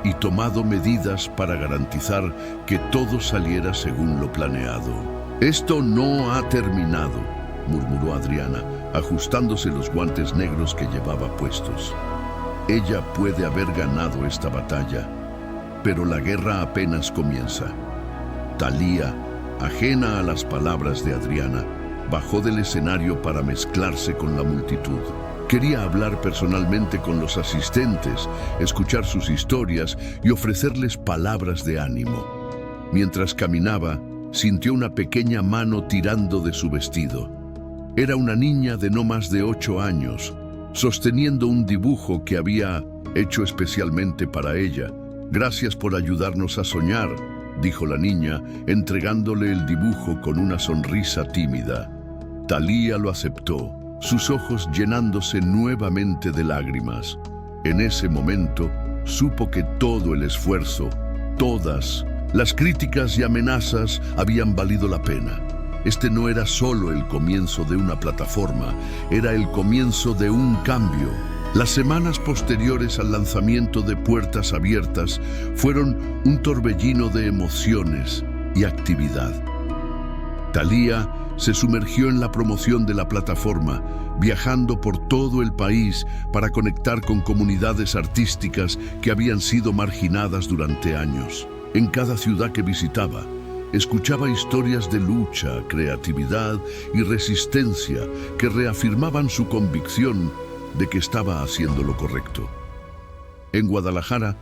y tomado medidas para garantizar que todo saliera según lo planeado. «Esto no ha terminado», murmuró Adriana, ajustándose los guantes negros que llevaba puestos. «Ella puede haber ganado esta batalla, pero la guerra apenas comienza». Thalía, ajena a las palabras de Adriana, bajó del escenario para mezclarse con la multitud. Quería hablar personalmente con los asistentes, escuchar sus historias y ofrecerles palabras de ánimo. Mientras caminaba, sintió una pequeña mano tirando de su vestido. Era una niña de no más de 8 años, sosteniendo un dibujo que había hecho especialmente para ella. «Gracias por ayudarnos a soñar», dijo la niña, entregándole el dibujo con una sonrisa tímida. Thalía lo aceptó, sus ojos llenándose nuevamente de lágrimas. En ese momento, supo que todo el esfuerzo, todas las críticas y amenazas habían valido la pena. Este no era solo el comienzo de una plataforma, era el comienzo de un cambio. Las semanas posteriores al lanzamiento de Puertas Abiertas fueron un torbellino de emociones y actividad. Thalía se sumergió en la promoción de la plataforma, viajando por todo el país para conectar con comunidades artísticas que habían sido marginadas durante años. En cada ciudad que visitaba, escuchaba historias de lucha, creatividad y resistencia que reafirmaban su convicción de que estaba haciendo lo correcto. En Guadalajara,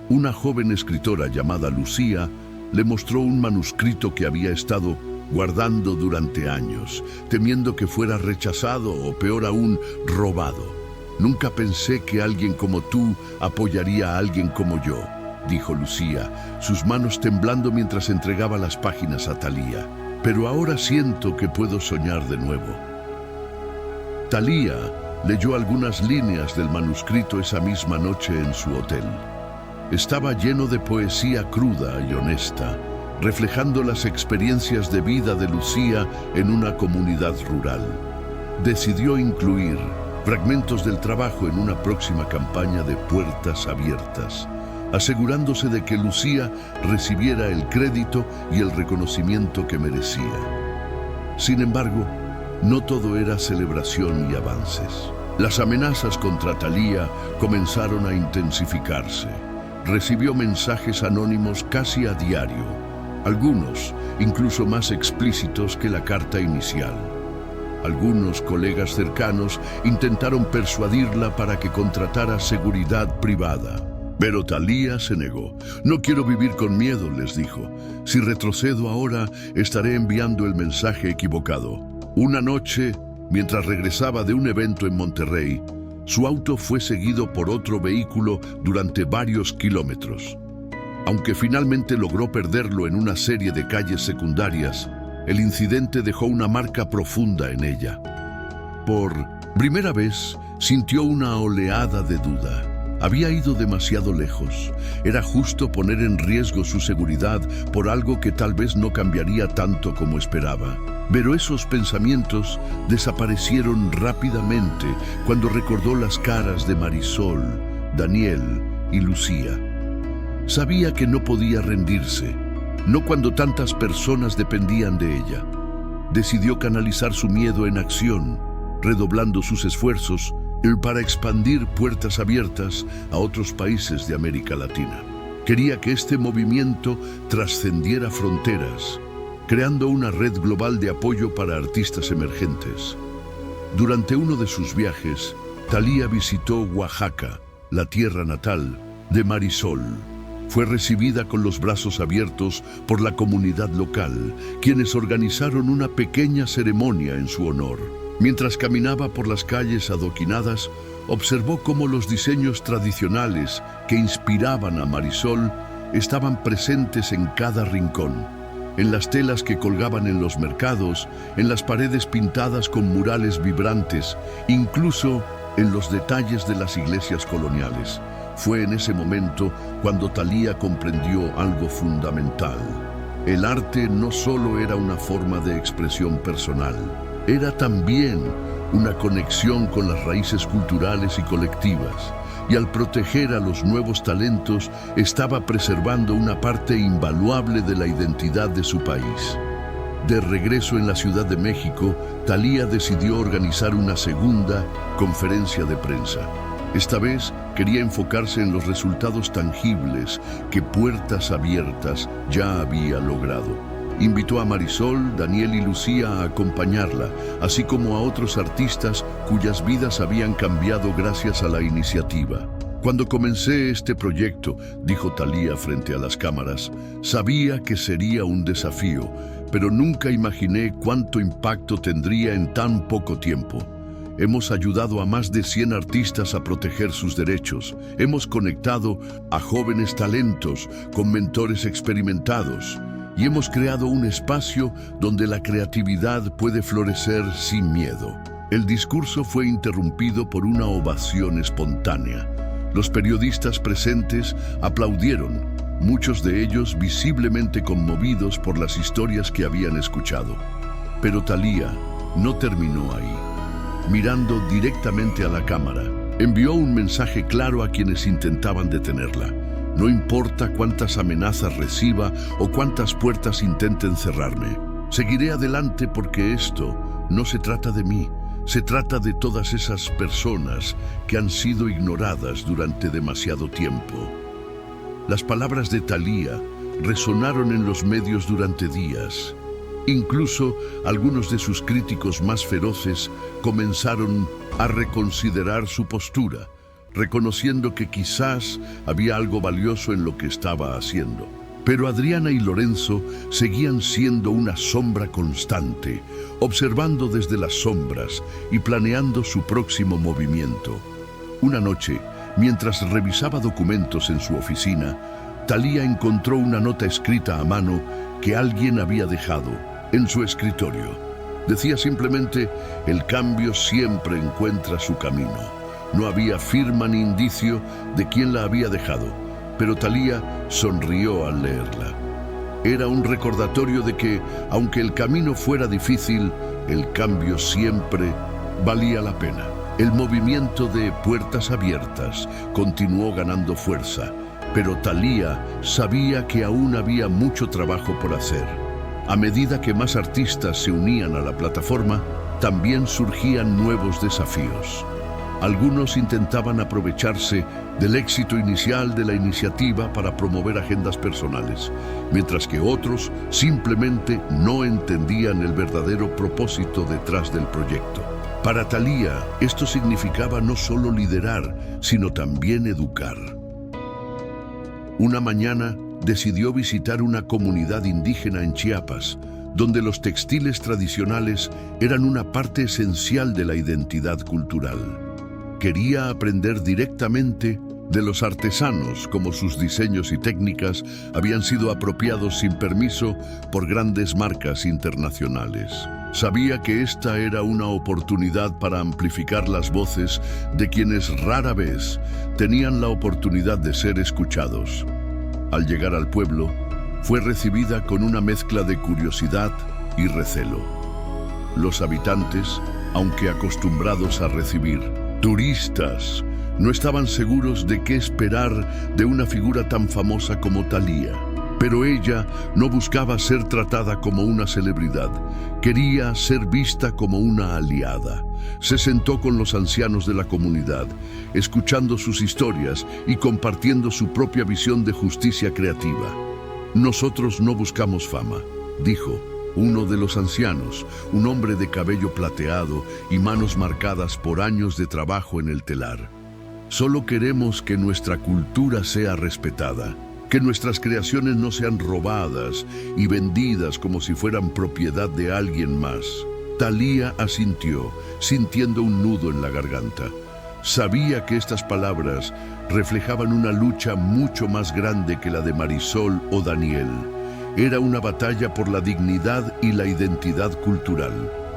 Una joven escritora llamada Lucía le mostró un manuscrito que había estado guardando durante años, temiendo que fuera rechazado o, peor aún, robado. «Nunca pensé que alguien como tú apoyaría a alguien como yo», dijo Lucía, sus manos temblando mientras entregaba las páginas a Thalía. «Pero ahora siento que puedo soñar de nuevo». Thalía leyó algunas líneas del manuscrito esa misma noche en su hotel. Estaba lleno de poesía cruda y honesta, reflejando las experiencias de vida de Lucía en una comunidad rural. Decidió incluir fragmentos del trabajo en una próxima campaña de Puertas Abiertas, asegurándose de que Lucía recibiera el crédito y el reconocimiento que merecía. Sin embargo, no todo era celebración y avances. Las amenazas contra Thalía comenzaron a intensificarse. Recibió mensajes anónimos casi a diario, algunos incluso más explícitos que la carta inicial. Algunos colegas cercanos intentaron persuadirla para que contratara seguridad privada. Pero Thalía se negó. «No quiero vivir con miedo», les dijo. «Si retrocedo ahora, estaré enviando el mensaje equivocado». Una noche, mientras regresaba de un evento en Monterrey, su auto fue seguido por otro vehículo durante varios kilómetros. Aunque finalmente logró perderlo en una serie de calles secundarias, el incidente dejó una marca profunda en ella. Por primera vez, sintió una oleada de duda. Había ido demasiado lejos. Era justo poner en riesgo su seguridad por algo que tal vez no cambiaría tanto como esperaba. Pero esos pensamientos desaparecieron rápidamente cuando recordó las caras de Marisol, Daniel y Lucía. Sabía que no podía rendirse, no cuando tantas personas dependían de ella. Decidió canalizar su miedo en acción, redoblando sus esfuerzos para expandir Puertas Abiertas a otros países de América Latina. Quería que este movimiento trascendiera fronteras, creando una red global de apoyo para artistas emergentes. Durante uno de sus viajes, Thalía visitó Oaxaca, la tierra natal de Marisol. Fue recibida con los brazos abiertos por la comunidad local, quienes organizaron una pequeña ceremonia en su honor. Mientras caminaba por las calles adoquinadas, observó cómo los diseños tradicionales que inspiraban a Marisol estaban presentes en cada rincón, en las telas que colgaban en los mercados, en las paredes pintadas con murales vibrantes, incluso en los detalles de las iglesias coloniales. Fue en ese momento cuando Thalía comprendió algo fundamental. El arte no solo era una forma de expresión personal, era también una conexión con las raíces culturales y colectivas, y al proteger a los nuevos talentos, estaba preservando una parte invaluable de la identidad de su país. De regreso en la Ciudad de México, Thalía decidió organizar una segunda conferencia de prensa. Esta vez quería enfocarse en los resultados tangibles que Puertas Abiertas ya había logrado. Invitó a Marisol, Daniel y Lucía a acompañarla, así como a otros artistas cuyas vidas habían cambiado gracias a la iniciativa. «Cuando comencé este proyecto», dijo Thalía frente a las cámaras, «sabía que sería un desafío, pero nunca imaginé cuánto impacto tendría en tan poco tiempo. Hemos ayudado a más de 100 artistas a proteger sus derechos. Hemos conectado a jóvenes talentos con mentores experimentados. Y hemos creado un espacio donde la creatividad puede florecer sin miedo». El discurso fue interrumpido por una ovación espontánea. Los periodistas presentes aplaudieron, muchos de ellos visiblemente conmovidos por las historias que habían escuchado. Pero Thalía no terminó ahí. Mirando directamente a la cámara, envió un mensaje claro a quienes intentaban detenerla. «No importa cuántas amenazas reciba o cuántas puertas intenten cerrarme. Seguiré adelante porque esto no se trata de mí. Se trata de todas esas personas que han sido ignoradas durante demasiado tiempo». Las palabras de Thalía resonaron en los medios durante días. Incluso algunos de sus críticos más feroces comenzaron a reconsiderar su postura, reconociendo que quizás había algo valioso en lo que estaba haciendo. Pero Adriana y Lorenzo seguían siendo una sombra constante, observando desde las sombras y planeando su próximo movimiento. Una noche, mientras revisaba documentos en su oficina, Thalía encontró una nota escrita a mano que alguien había dejado en su escritorio. Decía simplemente: el cambio siempre encuentra su camino. No había firma ni indicio de quién la había dejado, pero Thalía sonrió al leerla. Era un recordatorio de que, aunque el camino fuera difícil, el cambio siempre valía la pena. El movimiento de Puertas Abiertas continuó ganando fuerza, pero Thalía sabía que aún había mucho trabajo por hacer. A medida que más artistas se unían a la plataforma, también surgían nuevos desafíos. Algunos intentaban aprovecharse del éxito inicial de la iniciativa para promover agendas personales, mientras que otros simplemente no entendían el verdadero propósito detrás del proyecto. Para Thalía, esto significaba no solo liderar, sino también educar. Una mañana decidió visitar una comunidad indígena en Chiapas, donde los textiles tradicionales eran una parte esencial de la identidad cultural. Quería aprender directamente de los artesanos cómo sus diseños y técnicas habían sido apropiados sin permiso por grandes marcas internacionales. Sabía que esta era una oportunidad para amplificar las voces de quienes rara vez tenían la oportunidad de ser escuchados. Al llegar al pueblo, fue recibida con una mezcla de curiosidad y recelo. Los habitantes, aunque acostumbrados a recibir turistas, no estaban seguros de qué esperar de una figura tan famosa como Thalía. Pero ella no buscaba ser tratada como una celebridad, quería ser vista como una aliada. Se sentó con los ancianos de la comunidad, escuchando sus historias y compartiendo su propia visión de justicia creativa. «Nosotros no buscamos fama», dijo uno de los ancianos, un hombre de cabello plateado y manos marcadas por años de trabajo en el telar. «Solo queremos que nuestra cultura sea respetada, que nuestras creaciones no sean robadas y vendidas como si fueran propiedad de alguien más». Thalía asintió, sintiendo un nudo en la garganta. Sabía que estas palabras reflejaban una lucha mucho más grande que la de Marisol o Daniel. Era una batalla por la dignidad y la identidad cultural.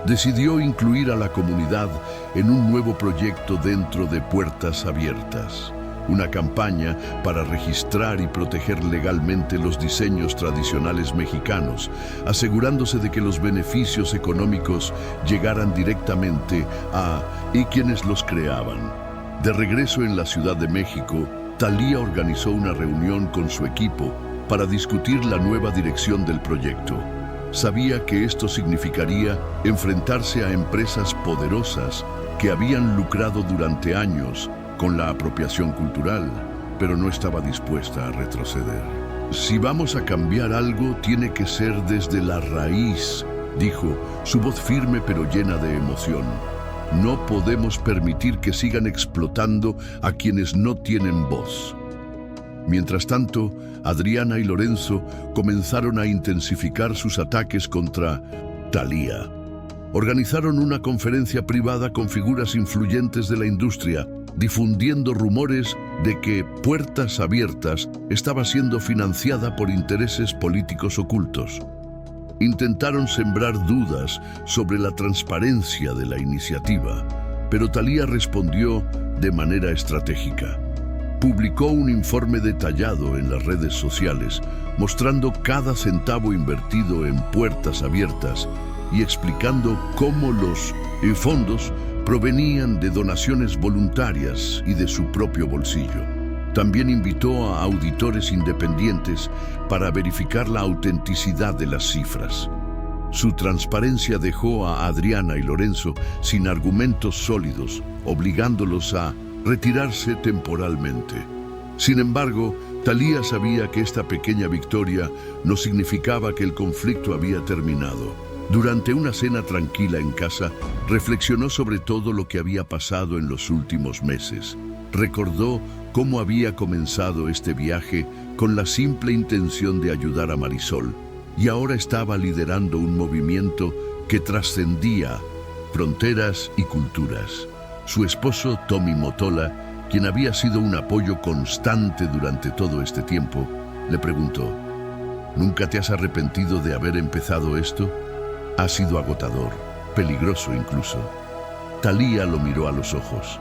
Decidió incluir a la comunidad en un nuevo proyecto dentro de Puertas Abiertas, una campaña para registrar y proteger legalmente los diseños tradicionales mexicanos, asegurándose de que los beneficios económicos llegaran directamente a quienes los creaban. De regreso en la Ciudad de México, Thalía organizó una reunión con su equipo para discutir la nueva dirección del proyecto. Sabía que esto significaría enfrentarse a empresas poderosas que habían lucrado durante años con la apropiación cultural, pero no estaba dispuesta a retroceder. «Si vamos a cambiar algo, tiene que ser desde la raíz», dijo, su voz firme pero llena de emoción. «No podemos permitir que sigan explotando a quienes no tienen voz». Mientras tanto, Adriana y Lorenzo comenzaron a intensificar sus ataques contra Thalía. Organizaron una conferencia privada con figuras influyentes de la industria, difundiendo rumores de que Puertas Abiertas estaba siendo financiada por intereses políticos ocultos. Intentaron sembrar dudas sobre la transparencia de la iniciativa, pero Thalía respondió de manera estratégica. Publicó un informe detallado en las redes sociales, mostrando cada centavo invertido en Puertas Abiertas y explicando cómo los fondos provenían de donaciones voluntarias y de su propio bolsillo. También invitó a auditores independientes para verificar la autenticidad de las cifras. Su transparencia dejó a Adriana y Lorenzo sin argumentos sólidos, obligándolos a retirarse temporalmente. Sin embargo, Thalía sabía que esta pequeña victoria no significaba que el conflicto había terminado. Durante una cena tranquila en casa, reflexionó sobre todo lo que había pasado en los últimos meses. Recordó cómo había comenzado este viaje con la simple intención de ayudar a Marisol, y ahora estaba liderando un movimiento que trascendía fronteras y culturas. Su esposo, Tommy Motola, quien había sido un apoyo constante durante todo este tiempo, le preguntó: ¿nunca te has arrepentido de haber empezado esto? Ha sido agotador, peligroso incluso. Thalía lo miró a los ojos,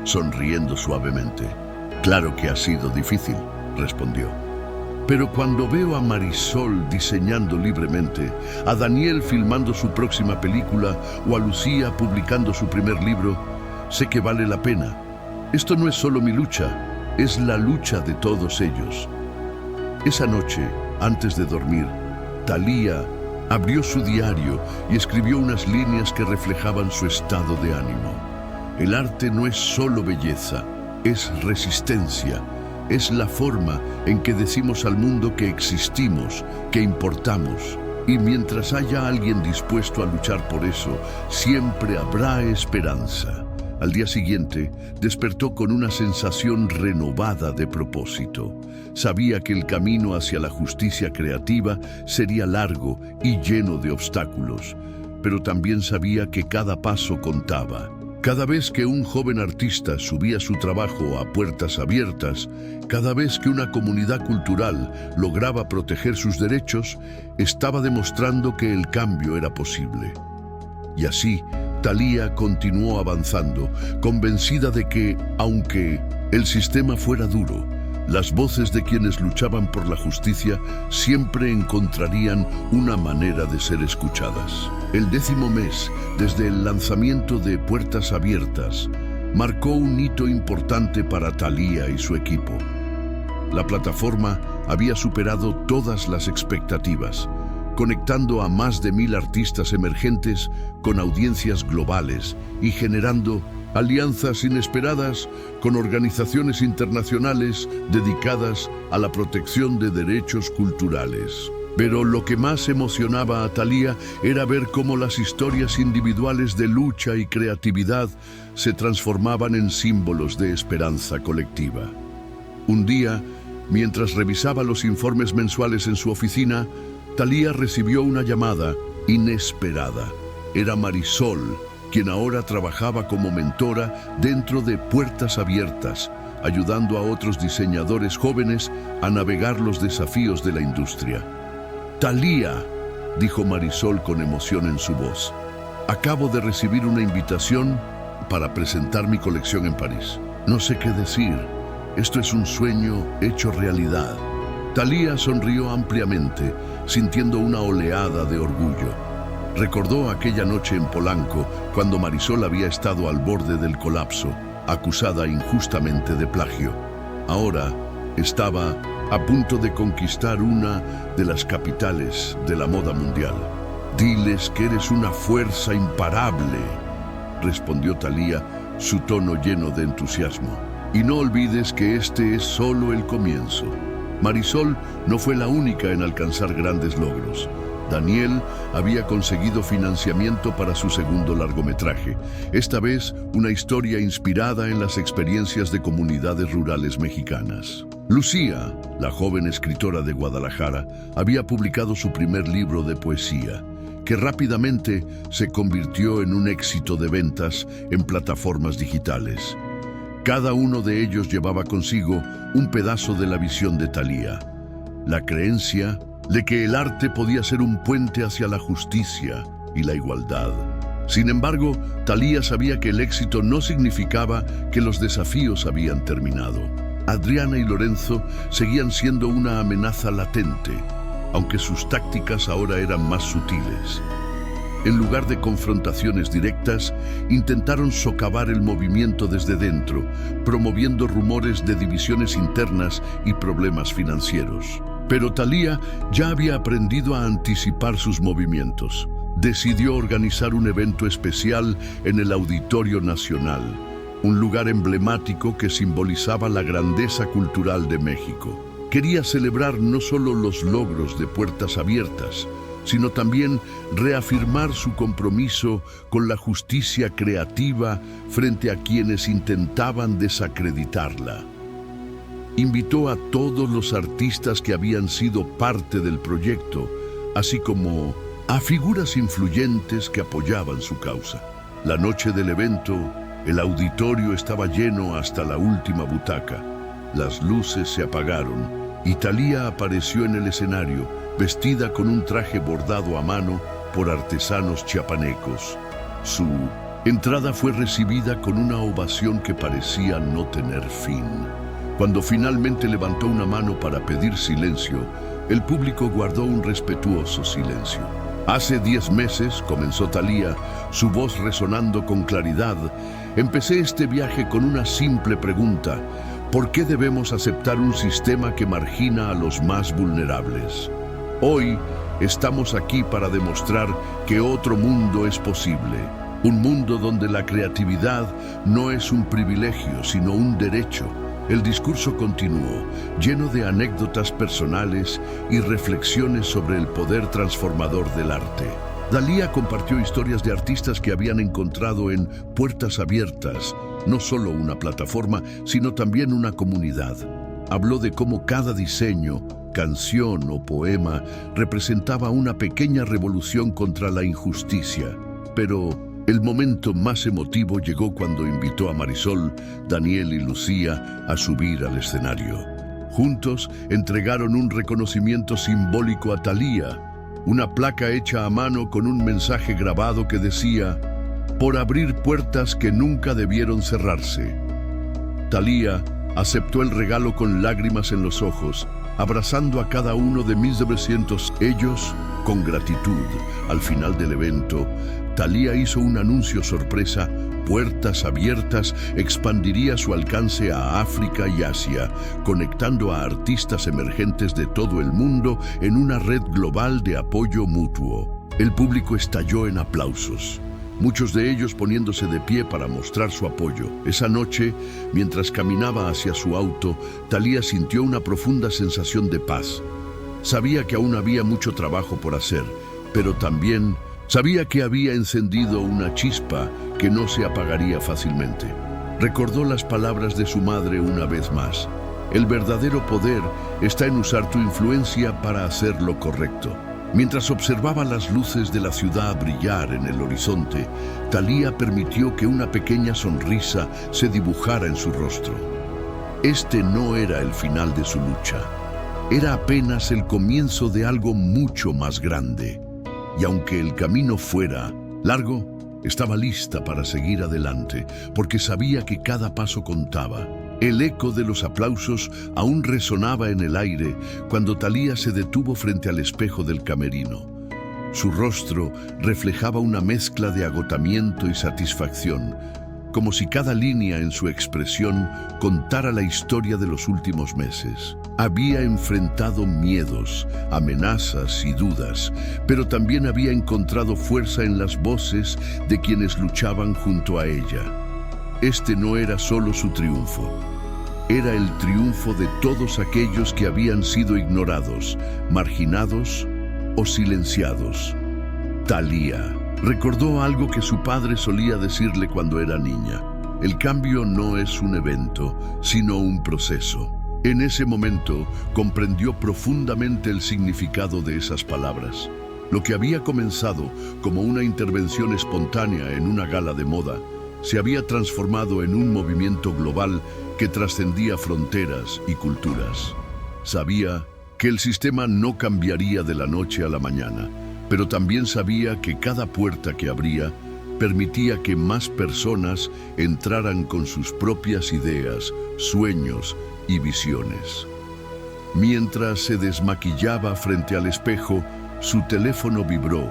sonriendo suavemente. Claro que ha sido difícil, respondió. Pero cuando veo a Marisol diseñando libremente, a Daniel filmando su próxima película o a Lucía publicando su primer libro, sé que vale la pena. Esto no es solo mi lucha, es la lucha de todos ellos. Esa noche, antes de dormir, Thalía abrió su diario y escribió unas líneas que reflejaban su estado de ánimo. El arte no es solo belleza, es resistencia. Es la forma en que decimos al mundo que existimos, que importamos. Y mientras haya alguien dispuesto a luchar por eso, siempre habrá esperanza. Al día siguiente, despertó con una sensación renovada de propósito. Sabía que el camino hacia la justicia creativa sería largo y lleno de obstáculos, pero también sabía que cada paso contaba. Cada vez que un joven artista subía su trabajo a puertas abiertas, cada vez que una comunidad cultural lograba proteger sus derechos, estaba demostrando que el cambio era posible. Y así, Thalía continuó avanzando, convencida de que, aunque el sistema fuera duro, las voces de quienes luchaban por la justicia siempre encontrarían una manera de ser escuchadas. El 10º mes, desde el lanzamiento de Puertas Abiertas, marcó un hito importante para Thalía y su equipo. La plataforma había superado todas las expectativas, conectando a más de 1000 artistas emergentes con audiencias globales y generando alianzas inesperadas con organizaciones internacionales dedicadas a la protección de derechos culturales. Pero lo que más emocionaba a Thalía era ver cómo las historias individuales de lucha y creatividad se transformaban en símbolos de esperanza colectiva. Un día, mientras revisaba los informes mensuales en su oficina, Thalía recibió una llamada inesperada. Era Marisol, quien ahora trabajaba como mentora dentro de Puertas Abiertas, ayudando a otros diseñadores jóvenes a navegar los desafíos de la industria. «Thalía», dijo Marisol con emoción en su voz, «acabo de recibir una invitación para presentar mi colección en París. No sé qué decir. Esto es un sueño hecho realidad». Thalía sonrió ampliamente, sintiendo una oleada de orgullo. Recordó aquella noche en Polanco, cuando Marisol había estado al borde del colapso, acusada injustamente de plagio. Ahora estaba a punto de conquistar una de las capitales de la moda mundial. «Diles que eres una fuerza imparable», respondió Thalía, su tono lleno de entusiasmo. «Y no olvides que este es solo el comienzo». Marisol no fue la única en alcanzar grandes logros. Daniel había conseguido financiamiento para su segundo largometraje, esta vez una historia inspirada en las experiencias de comunidades rurales mexicanas. Lucía, la joven escritora de Guadalajara, había publicado su primer libro de poesía, que rápidamente se convirtió en un éxito de ventas en plataformas digitales. Cada uno de ellos llevaba consigo un pedazo de la visión de Thalía, la creencia de que el arte podía ser un puente hacia la justicia y la igualdad. Sin embargo, Thalía sabía que el éxito no significaba que los desafíos habían terminado. Adriana y Lorenzo seguían siendo una amenaza latente, aunque sus tácticas ahora eran más sutiles. En lugar de confrontaciones directas, intentaron socavar el movimiento desde dentro, promoviendo rumores de divisiones internas y problemas financieros. Pero Thalía ya había aprendido a anticipar sus movimientos. Decidió organizar un evento especial en el Auditorio Nacional, un lugar emblemático que simbolizaba la grandeza cultural de México. Quería celebrar no solo los logros de Puertas Abiertas, sino también reafirmar su compromiso con la justicia creativa frente a quienes intentaban desacreditarla. Invitó a todos los artistas que habían sido parte del proyecto, así como a figuras influyentes que apoyaban su causa. La noche del evento, el auditorio estaba lleno hasta la última butaca. Las luces se apagaron y Thalía apareció en el escenario, vestida con un traje bordado a mano por artesanos chiapanecos. Su entrada fue recibida con una ovación que parecía no tener fin. Cuando finalmente levantó una mano para pedir silencio, el público guardó un respetuoso silencio. Hace 10 meses, comenzó Thalía, su voz resonando con claridad, empecé este viaje con una simple pregunta: ¿por qué debemos aceptar un sistema que margina a los más vulnerables? Hoy estamos aquí para demostrar que otro mundo es posible, un mundo donde la creatividad no es un privilegio, sino un derecho. El discurso continuó, lleno de anécdotas personales y reflexiones sobre el poder transformador del arte. Thalía compartió historias de artistas que habían encontrado en Puertas Abiertas no solo una plataforma, sino también una comunidad. Habló de cómo cada diseño, canción o poema representaba una pequeña revolución contra la injusticia. Pero el momento más emotivo llegó cuando invitó a Marisol, Daniel y Lucía a subir al escenario. Juntos entregaron un reconocimiento simbólico a Thalía, una placa hecha a mano con un mensaje grabado que decía: por abrir puertas que nunca debieron cerrarse. Thalía aceptó el regalo con lágrimas en los ojos, abrazando a cada uno de 1,900 ellos con gratitud. Al final del evento, Thalía hizo un anuncio sorpresa: Puertas Abiertas expandiría su alcance a África y Asia, conectando a artistas emergentes de todo el mundo en una red global de apoyo mutuo. El público estalló en aplausos, muchos de ellos poniéndose de pie para mostrar su apoyo. Esa noche, mientras caminaba hacia su auto, Thalía sintió una profunda sensación de paz. Sabía que aún había mucho trabajo por hacer, pero también sabía que había encendido una chispa que no se apagaría fácilmente. Recordó las palabras de su madre una vez más: el verdadero poder está en usar tu influencia para hacer lo correcto. Mientras observaba las luces de la ciudad brillar en el horizonte, Thalía permitió que una pequeña sonrisa se dibujara en su rostro. Este no era el final de su lucha. Era apenas el comienzo de algo mucho más grande. Y aunque el camino fuera largo, estaba lista para seguir adelante, porque sabía que cada paso contaba. El eco de los aplausos aún resonaba en el aire cuando Thalía se detuvo frente al espejo del camerino. Su rostro reflejaba una mezcla de agotamiento y satisfacción, como si cada línea en su expresión contara la historia de los últimos meses. Había enfrentado miedos, amenazas y dudas, pero también había encontrado fuerza en las voces de quienes luchaban junto a ella. Este no era solo su triunfo, era el triunfo de todos aquellos que habían sido ignorados, marginados o silenciados. Thalía recordó algo que su padre solía decirle cuando era niña: el cambio no es un evento, sino un proceso. En ese momento comprendió profundamente el significado de esas palabras. Lo que había comenzado como una intervención espontánea en una gala de moda se había transformado en un movimiento global que trascendía fronteras y culturas. Sabía que el sistema no cambiaría de la noche a la mañana, pero también sabía que cada puerta que abría permitía que más personas entraran con sus propias ideas, sueños y visiones. Mientras se desmaquillaba frente al espejo, su teléfono vibró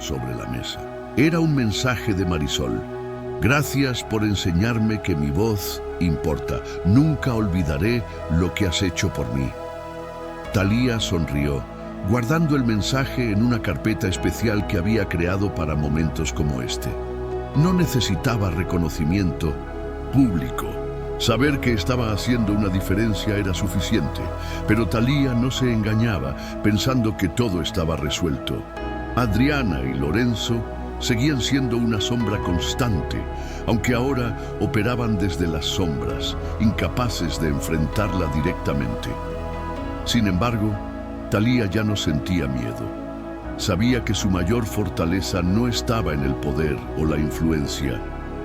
sobre la mesa. Era un mensaje de Marisol: gracias por enseñarme que mi voz importa. Nunca olvidaré lo que has hecho por mí. Thalía sonrió, guardando el mensaje en una carpeta especial que había creado para momentos como este. No necesitaba reconocimiento público. Saber que estaba haciendo una diferencia era suficiente, pero Thalía no se engañaba pensando que todo estaba resuelto. Adriana y Lorenzo seguían siendo una sombra constante, aunque ahora operaban desde las sombras, incapaces de enfrentarla directamente. Sin embargo, Thalía ya no sentía miedo. Sabía que su mayor fortaleza no estaba en el poder o la influencia,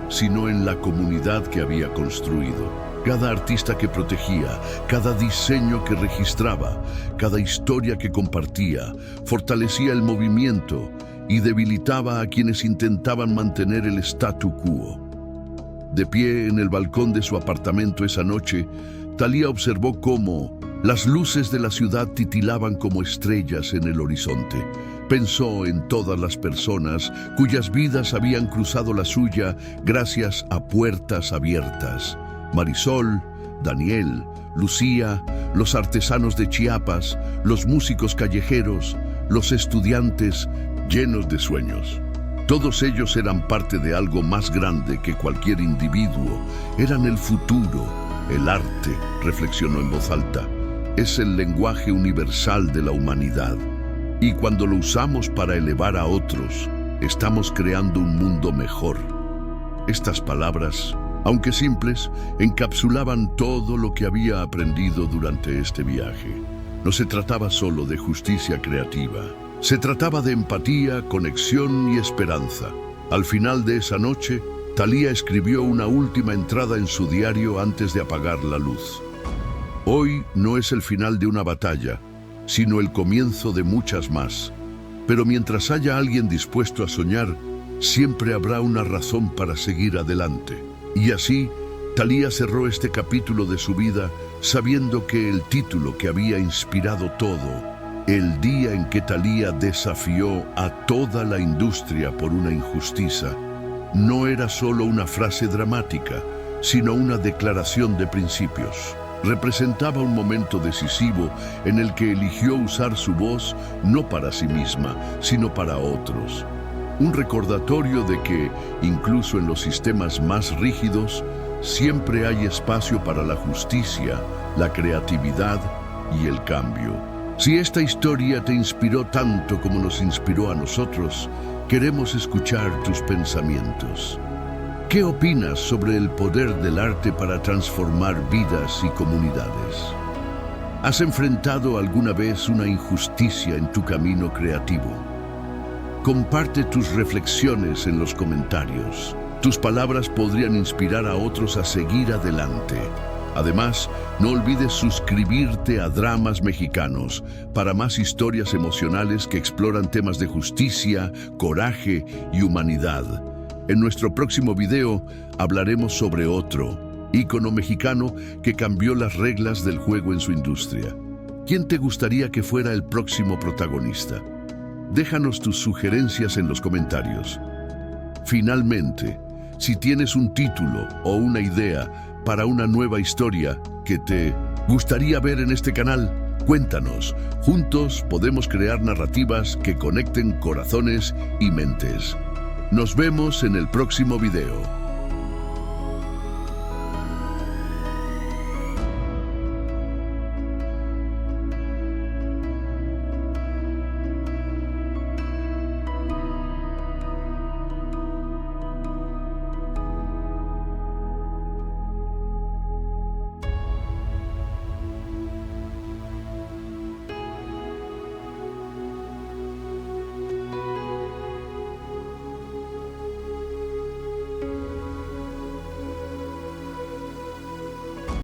sino en la comunidad que había construido. Cada artista que protegía, cada diseño que registraba, cada historia que compartía, fortalecía el movimiento y debilitaba a quienes intentaban mantener el statu quo. De pie en el balcón de su apartamento esa noche, Thalía observó cómo las luces de la ciudad titilaban como estrellas en el horizonte. Pensó en todas las personas cuyas vidas habían cruzado la suya gracias a puertas abiertas. Marisol, Daniel, Lucía, los artesanos de Chiapas, los músicos callejeros, los estudiantes llenos de sueños. Todos ellos eran parte de algo más grande que cualquier individuo. Eran el futuro, el arte, reflexionó en voz alta. Es el lenguaje universal de la humanidad. Y cuando lo usamos para elevar a otros, estamos creando un mundo mejor. Estas palabras, aunque simples, encapsulaban todo lo que había aprendido durante este viaje. No se trataba solo de justicia creativa. Se trataba de empatía, conexión y esperanza. Al final de esa noche, Thalía escribió una última entrada en su diario antes de apagar la luz. Hoy no es el final de una batalla, sino el comienzo de muchas más. Pero mientras haya alguien dispuesto a soñar, siempre habrá una razón para seguir adelante. Y así, Thalía cerró este capítulo de su vida sabiendo que el título que había inspirado todo, el día en que Thalía desafió a toda la industria por una injusticia, no era solo una frase dramática, sino una declaración de principios. Representaba un momento decisivo en el que eligió usar su voz no para sí misma, sino para otros. Un recordatorio de que, incluso en los sistemas más rígidos, siempre hay espacio para la justicia, la creatividad y el cambio. Si esta historia te inspiró tanto como nos inspiró a nosotros, queremos escuchar tus pensamientos. ¿Qué opinas sobre el poder del arte para transformar vidas y comunidades? ¿Has enfrentado alguna vez una injusticia en tu camino creativo? Comparte tus reflexiones en los comentarios. Tus palabras podrían inspirar a otros a seguir adelante. Además, no olvides suscribirte a Dramas Mexicanos para más historias emocionales que exploran temas de justicia, coraje y humanidad. En nuestro próximo video hablaremos sobre otro ícono mexicano que cambió las reglas del juego en su industria. ¿Quién te gustaría que fuera el próximo protagonista? Déjanos tus sugerencias en los comentarios. Finalmente, si tienes un título o una idea para una nueva historia que te gustaría ver en este canal, cuéntanos. Juntos podemos crear narrativas que conecten corazones y mentes. Nos vemos en el próximo video.